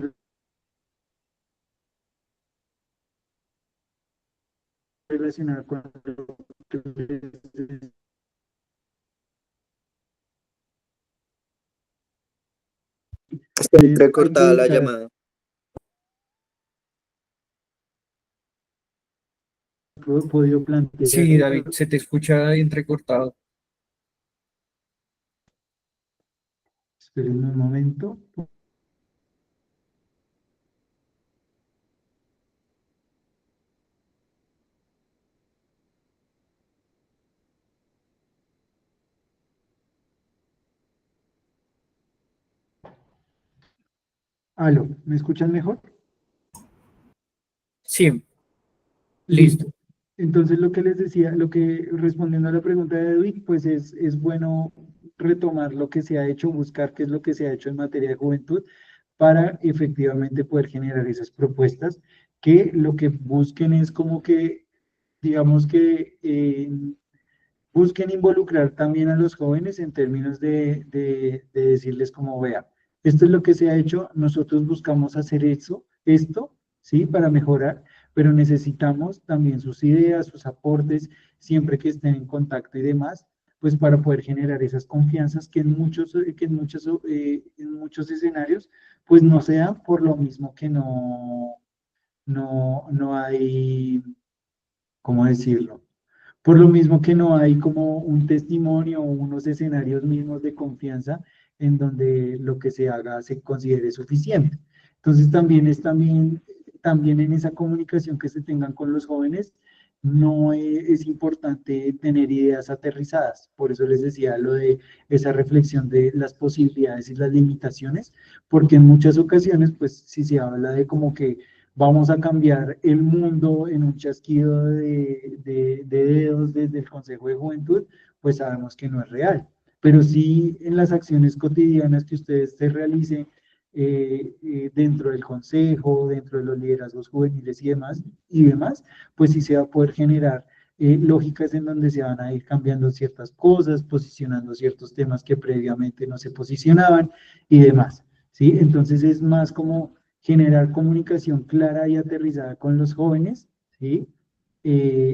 relacionada con lo que les Está hay que entrecortada la evitar, llamada. podido plantear, Sí, David, se te escucha entrecortado. esperen un momento. Aló, ¿me escuchan mejor? Sí, Listo. listo. Entonces, lo que les decía, respondiendo a la pregunta de Edwin, pues es bueno retomar lo que se ha hecho, buscar qué es lo que se ha hecho en materia de juventud para efectivamente poder generar esas propuestas que lo que busquen es como que, digamos que busquen involucrar también a los jóvenes en términos de decirles como vea, esto es lo que se ha hecho, nosotros buscamos hacer esto, ¿sí? Para mejorar, pero necesitamos también sus ideas, sus aportes, siempre que estén en contacto y demás, pues para poder generar esas confianzas que en muchos escenarios, pues no se dan por lo mismo que no hay, ¿cómo decirlo? Por lo mismo que no hay como un testimonio o unos escenarios mismos de confianza en donde lo que se haga se considere suficiente. Entonces también en esa comunicación que se tengan con los jóvenes, no es importante tener ideas aterrizadas. Por eso les decía lo de esa reflexión de las posibilidades y las limitaciones, porque en muchas ocasiones, pues si se habla de como que vamos a cambiar el mundo en un chasquido de dedos desde el Consejo de Juventud, pues sabemos que no es real. Pero sí en las acciones cotidianas que ustedes se realicen dentro del Consejo, dentro de los liderazgos juveniles y demás, pues sí se va a poder generar lógicas en donde se van a ir cambiando ciertas cosas, posicionando ciertos temas que previamente no se posicionaban y demás. ¿Sí? Entonces es más como generar comunicación clara y aterrizada con los jóvenes, ¿sí?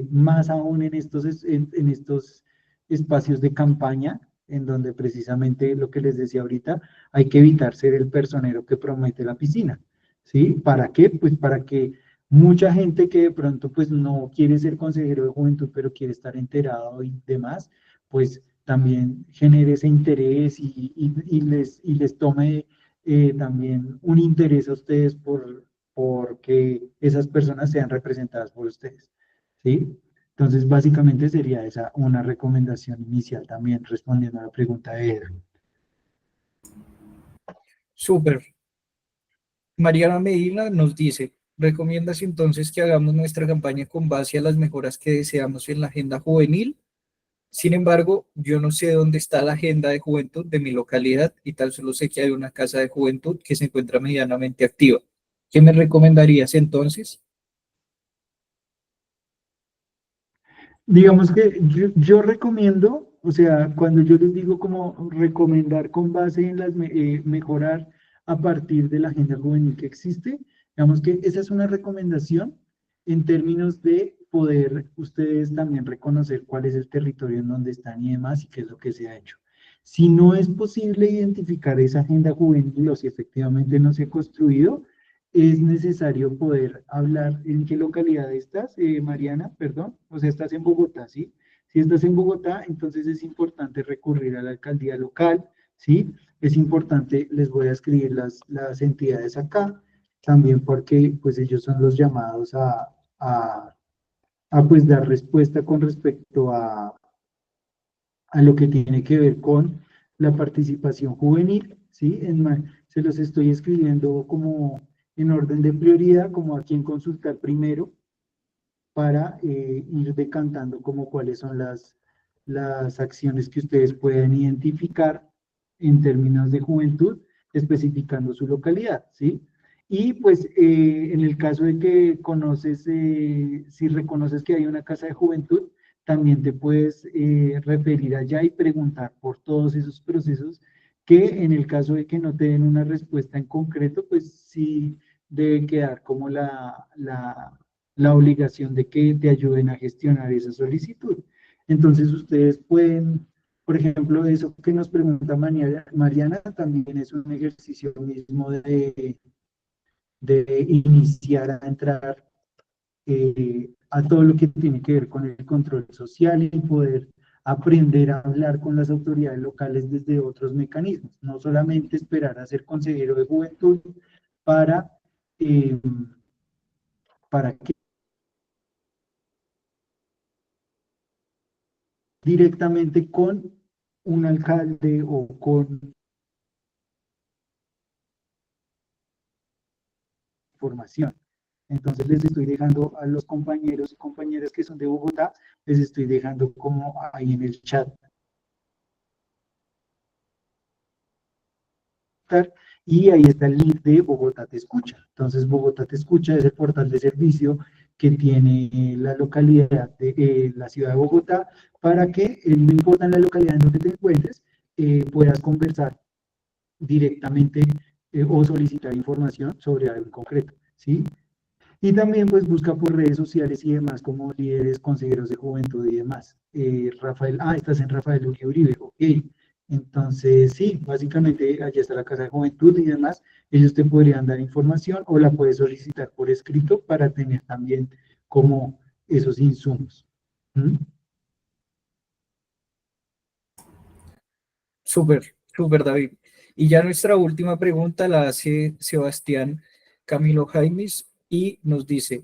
Más aún en estos espacios de campaña, en donde precisamente lo que les decía ahorita, hay que evitar ser el personero que promete la piscina, ¿sí? ¿Para qué? Pues para que mucha gente que de pronto pues no quiere ser consejero de juventud, pero quiere estar enterado y demás, pues también genere ese interés y les tome también un interés a ustedes por que esas personas sean representadas por ustedes, ¿sí? Entonces, básicamente sería esa una recomendación inicial también respondiendo a la pregunta de Edgar. Súper. Mariana Medina nos dice, ¿recomiendas entonces que hagamos nuestra campaña con base a las mejoras que deseamos en la agenda juvenil? Sin embargo, yo no sé dónde está la agenda de juventud de mi localidad y tan solo sé que hay una casa de juventud que se encuentra medianamente activa. ¿Qué me recomendarías entonces? Digamos que yo recomiendo, o sea, cuando yo les digo como recomendar con base en mejorar a partir de la agenda juvenil que existe, digamos que esa es una recomendación en términos de poder ustedes también reconocer cuál es el territorio en donde están y demás y qué es lo que se ha hecho. Si no es posible identificar esa agenda juvenil o si efectivamente no se ha construido, es necesario poder hablar en qué localidad estás, Mariana, perdón, o sea, estás en Bogotá, ¿sí? Si estás en Bogotá, entonces es importante recurrir a la alcaldía local, ¿sí? Es importante, les voy a escribir las entidades acá, también porque pues ellos son los llamados a pues dar respuesta con respecto a lo que tiene que ver con la participación juvenil, ¿sí? Se los estoy escribiendo como en orden de prioridad, como a quién consultar primero, para ir decantando como cuáles son las acciones que ustedes pueden identificar en términos de juventud, especificando su localidad, ¿sí? Y pues en el caso de que conoces, si reconoces que hay una casa de juventud, también te puedes referir allá y preguntar por todos esos procesos que en el caso de que no te den una respuesta en concreto, pues sí debe quedar como la obligación de que te ayuden a gestionar esa solicitud. Entonces ustedes pueden, por ejemplo, eso que nos pregunta Mariana también es un ejercicio mismo de iniciar a entrar a todo lo que tiene que ver con el control social y poder aprender a hablar con las autoridades locales desde otros mecanismos, no solamente esperar a ser consejero de juventud para, eh, para que directamente con un alcalde o con formación. Entonces les estoy dejando a los compañeros y compañeras que son de Bogotá, les estoy dejando como ahí en el chat. Y ahí está el link de Bogotá Te Escucha. Entonces Bogotá Te Escucha es el portal de servicio que tiene la localidad de la ciudad de Bogotá para que, no importa en la localidad en donde te encuentres, puedas conversar directamente o solicitar información sobre algo en concreto, ¿sí? Y también pues busca por redes sociales y demás como líderes, consejeros de juventud y demás. Rafael, estás en Rafael Uribe, ok. Entonces sí, básicamente allá está la Casa de Juventud y demás. Ellos te podrían dar información o la puedes solicitar por escrito para tener también como esos insumos. ¿Mm? Súper, súper, David. Y ya nuestra última pregunta la hace Sebastián Camilo Jaimes y nos dice,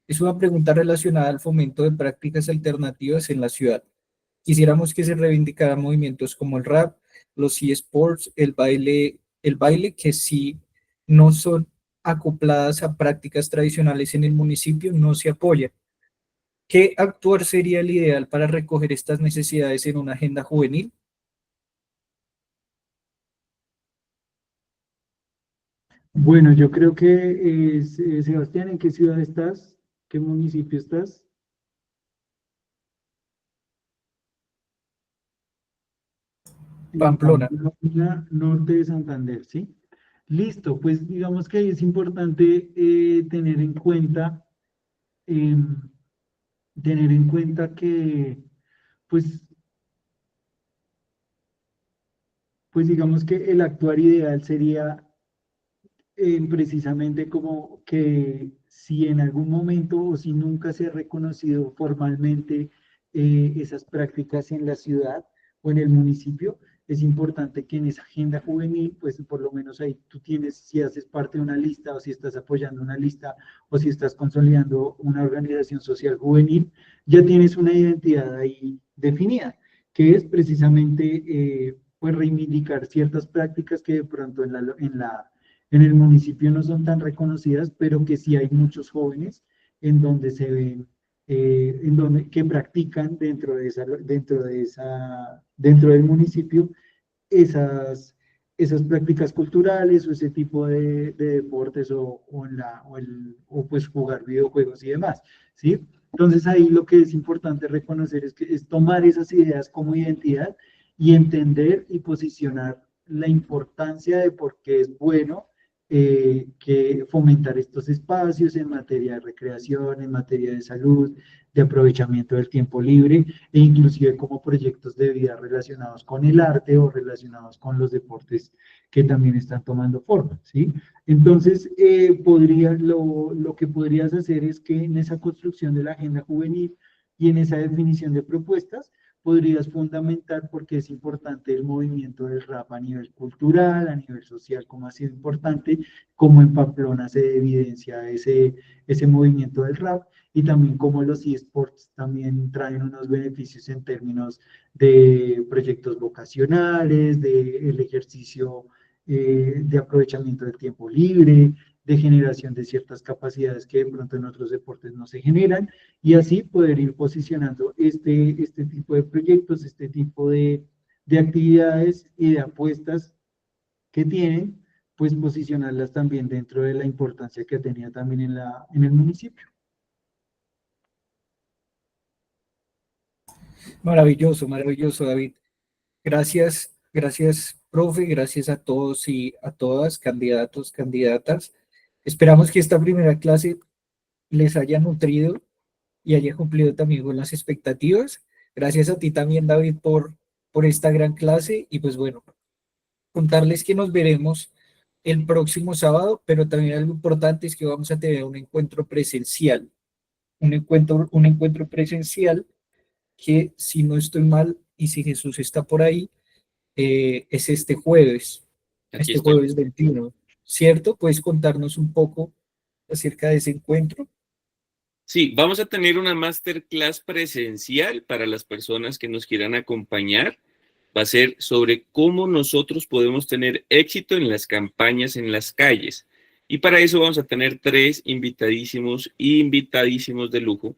es una pregunta relacionada al fomento de prácticas alternativas en la ciudad. Quisiéramos que se reivindicaran movimientos como el rap, los eSports, el baile que sí no son acopladas a prácticas tradicionales en el municipio, no se apoya. ¿Qué actuar sería el ideal para recoger estas necesidades en una agenda juvenil? Bueno, yo creo que, Sebastián, ¿en qué ciudad estás? ¿Qué municipio estás? En Pamplona. Pamplona, norte de Santander, ¿sí? Listo, pues digamos que es importante em, tener en cuenta que, pues, pues digamos que el actuar ideal sería precisamente como que si en algún momento o si nunca se ha reconocido formalmente esas prácticas en la ciudad o en el municipio, es importante que en esa agenda juvenil, pues por lo menos ahí tú tienes, si haces parte de una lista o si estás apoyando una lista o si estás consolidando una organización social juvenil, ya tienes una identidad ahí definida, que es precisamente pues reivindicar ciertas prácticas que de pronto en el municipio no son tan reconocidas, pero que sí hay muchos jóvenes en donde se ven, que practican dentro del municipio esas, esas prácticas culturales o ese tipo de deportes o pues jugar videojuegos y demás, ¿sí? Entonces ahí lo que es importante reconocer es tomar esas ideas como identidad y entender y posicionar la importancia de por qué es bueno que fomentar estos espacios en materia de recreación, en materia de salud, de aprovechamiento del tiempo libre e inclusive como proyectos de vida relacionados con el arte o relacionados con los deportes que también están tomando forma, ¿sí? Entonces, lo que podrías hacer es que en esa construcción de la agenda juvenil y en esa definición de propuestas, podrías fundamentar por qué es importante el movimiento del rap a nivel cultural, a nivel social, cómo ha sido importante, cómo en Pamplona se evidencia ese movimiento del rap y también cómo los eSports también traen unos beneficios en términos de proyectos vocacionales, del ejercicio de aprovechamiento del tiempo libre, de generación de ciertas capacidades que de pronto en otros deportes no se generan, y así poder ir posicionando este tipo de proyectos, este tipo de actividades y de apuestas que tienen, pues posicionarlas también dentro de la importancia que tenía también en el municipio. Maravilloso, maravilloso, David. Gracias, gracias, profe, gracias a todos y a todas, candidatos, candidatas. Esperamos que esta primera clase les haya nutrido y haya cumplido también con las expectativas. Gracias a ti también, David, por esta gran clase y pues bueno, contarles que nos veremos el próximo sábado, pero también algo importante es que vamos a tener un encuentro presencial, un encuentro presencial que si no estoy mal y si Jesús está por ahí, es Aquí este estoy. jueves 21, ¿cierto? ¿Puedes contarnos un poco acerca de ese encuentro? Sí, vamos a tener una masterclass presencial para las personas que nos quieran acompañar. Va a ser sobre cómo nosotros podemos tener éxito en las campañas en las calles. Y para eso vamos a tener tres invitadísimos de lujo,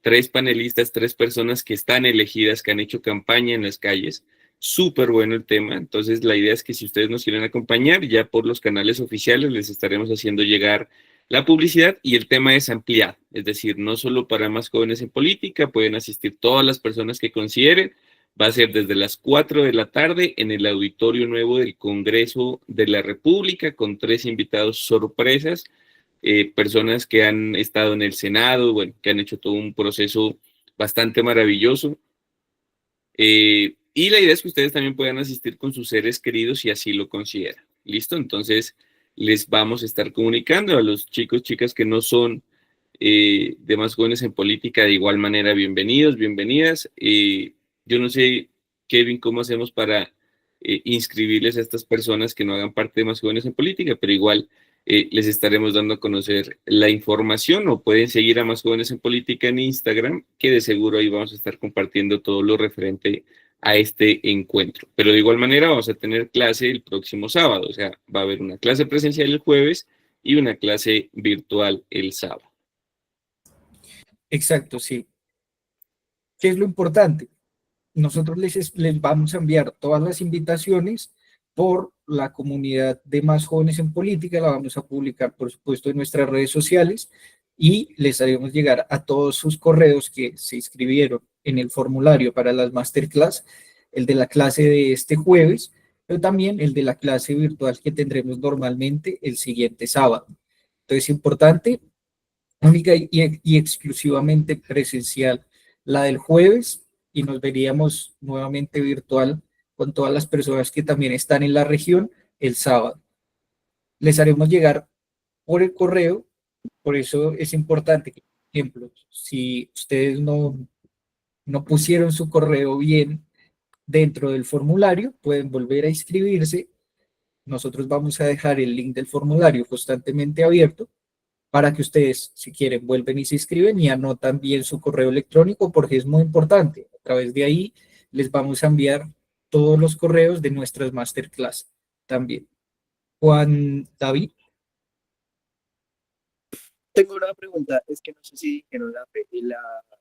tres panelistas, tres personas que están elegidas, que han hecho campaña en las calles. Súper bueno el tema. Entonces, la idea es que si ustedes nos quieren acompañar, ya por los canales oficiales les estaremos haciendo llegar la publicidad y el tema es ampliado. Es decir, no solo para más jóvenes en política, pueden asistir todas las personas que consideren. Va a ser desde las 4 de la tarde en el auditorio nuevo del Congreso de la República con tres invitados sorpresas, personas que han estado en el Senado, bueno, que han hecho todo un proceso bastante maravilloso. Y la idea es que ustedes también puedan asistir con sus seres queridos si así lo consideran. ¿Listo? Entonces, les vamos a estar comunicando a los chicos, chicas que no son de más jóvenes en política, de igual manera, bienvenidos, bienvenidas. Yo no sé, Kevin, cómo hacemos para inscribirles a estas personas que no hagan parte de más jóvenes en política, pero igual les estaremos dando a conocer la información o pueden seguir a más jóvenes en política en Instagram, que de seguro ahí vamos a estar compartiendo todo lo referente a este encuentro. Pero de igual manera vamos a tener clase el próximo sábado, o sea, va a haber una clase presencial el jueves y una clase virtual el sábado. Exacto, sí. ¿Qué es lo importante? Nosotros les vamos a enviar todas las invitaciones por la comunidad de más jóvenes en política, la vamos a publicar, por supuesto, en nuestras redes sociales y les haremos llegar a todos sus correos que se inscribieron en el formulario para las masterclass, el de la clase de este jueves, pero también el de la clase virtual que tendremos normalmente el siguiente sábado. Entonces, importante, única y exclusivamente presencial, la del jueves, y nos veríamos nuevamente virtual con todas las personas que también están en la región el sábado. Les haremos llegar por el correo, por eso es importante que, por ejemplo, si ustedes no pusieron su correo bien, dentro del formulario, pueden volver a inscribirse. Nosotros vamos a dejar el link del formulario constantemente abierto para que ustedes, si quieren, vuelven y se inscriben y anotan bien su correo electrónico porque es muy importante. A través de ahí les vamos a enviar todos los correos de nuestras masterclass también. Juan David. Tengo una pregunta, es que no sé si dijeron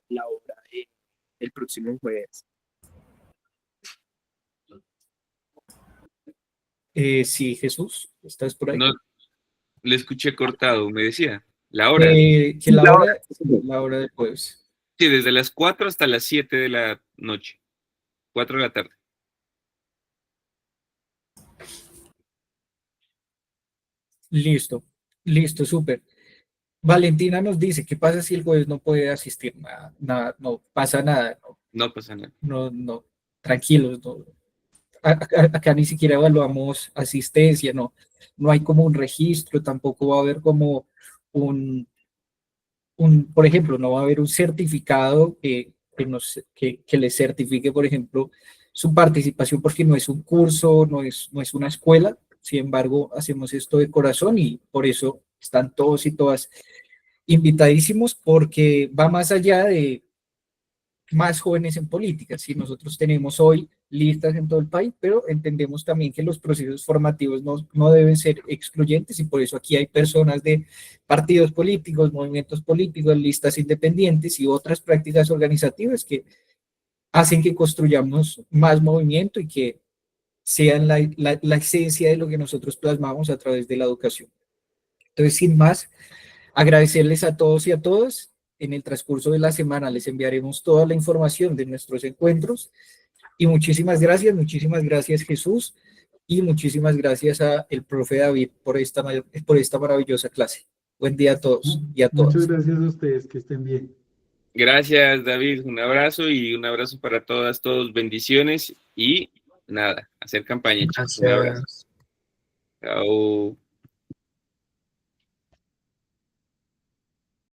la hora el próximo jueves. Sí, Jesús, ¿estás por ahí? No, le escuché cortado, me decía. La hora. Que la hora del jueves. Sí, desde las 4 hasta las 7 de la noche. 4 de la tarde. Listo, listo, súper. Valentina nos dice, ¿qué pasa si el jueves no puede asistir? Nada, nada, no pasa nada, No pasa nada. no, tranquilos, no. Acá ni siquiera evaluamos asistencia, no hay como un registro, tampoco va a haber como un, por ejemplo, no va a haber un certificado que les certifique, por ejemplo, su participación, porque no es un curso, no es una escuela. Sin embargo, hacemos esto de corazón y por eso están todos y todas invitadísimos, porque va más allá de más jóvenes en política. Sí, nosotros tenemos hoy listas en todo el país, pero entendemos también que los procesos formativos no deben ser excluyentes y por eso aquí hay personas de partidos políticos, movimientos políticos, listas independientes y otras prácticas organizativas que hacen que construyamos más movimiento y que sean la esencia de lo que nosotros plasmamos a través de la educación. Entonces, sin más, agradecerles a todos y a todas. En el transcurso de la semana les enviaremos toda la información de nuestros encuentros. Y muchísimas gracias Jesús, y muchísimas gracias a el profe David por esta maravillosa clase. Buen día a todos y a todas. Muchas gracias a ustedes, que estén bien. Gracias, David. Un abrazo y un abrazo para todas, todos. Bendiciones y nada, hacer campaña, chicos. Un abrazo. Gracias. Chao.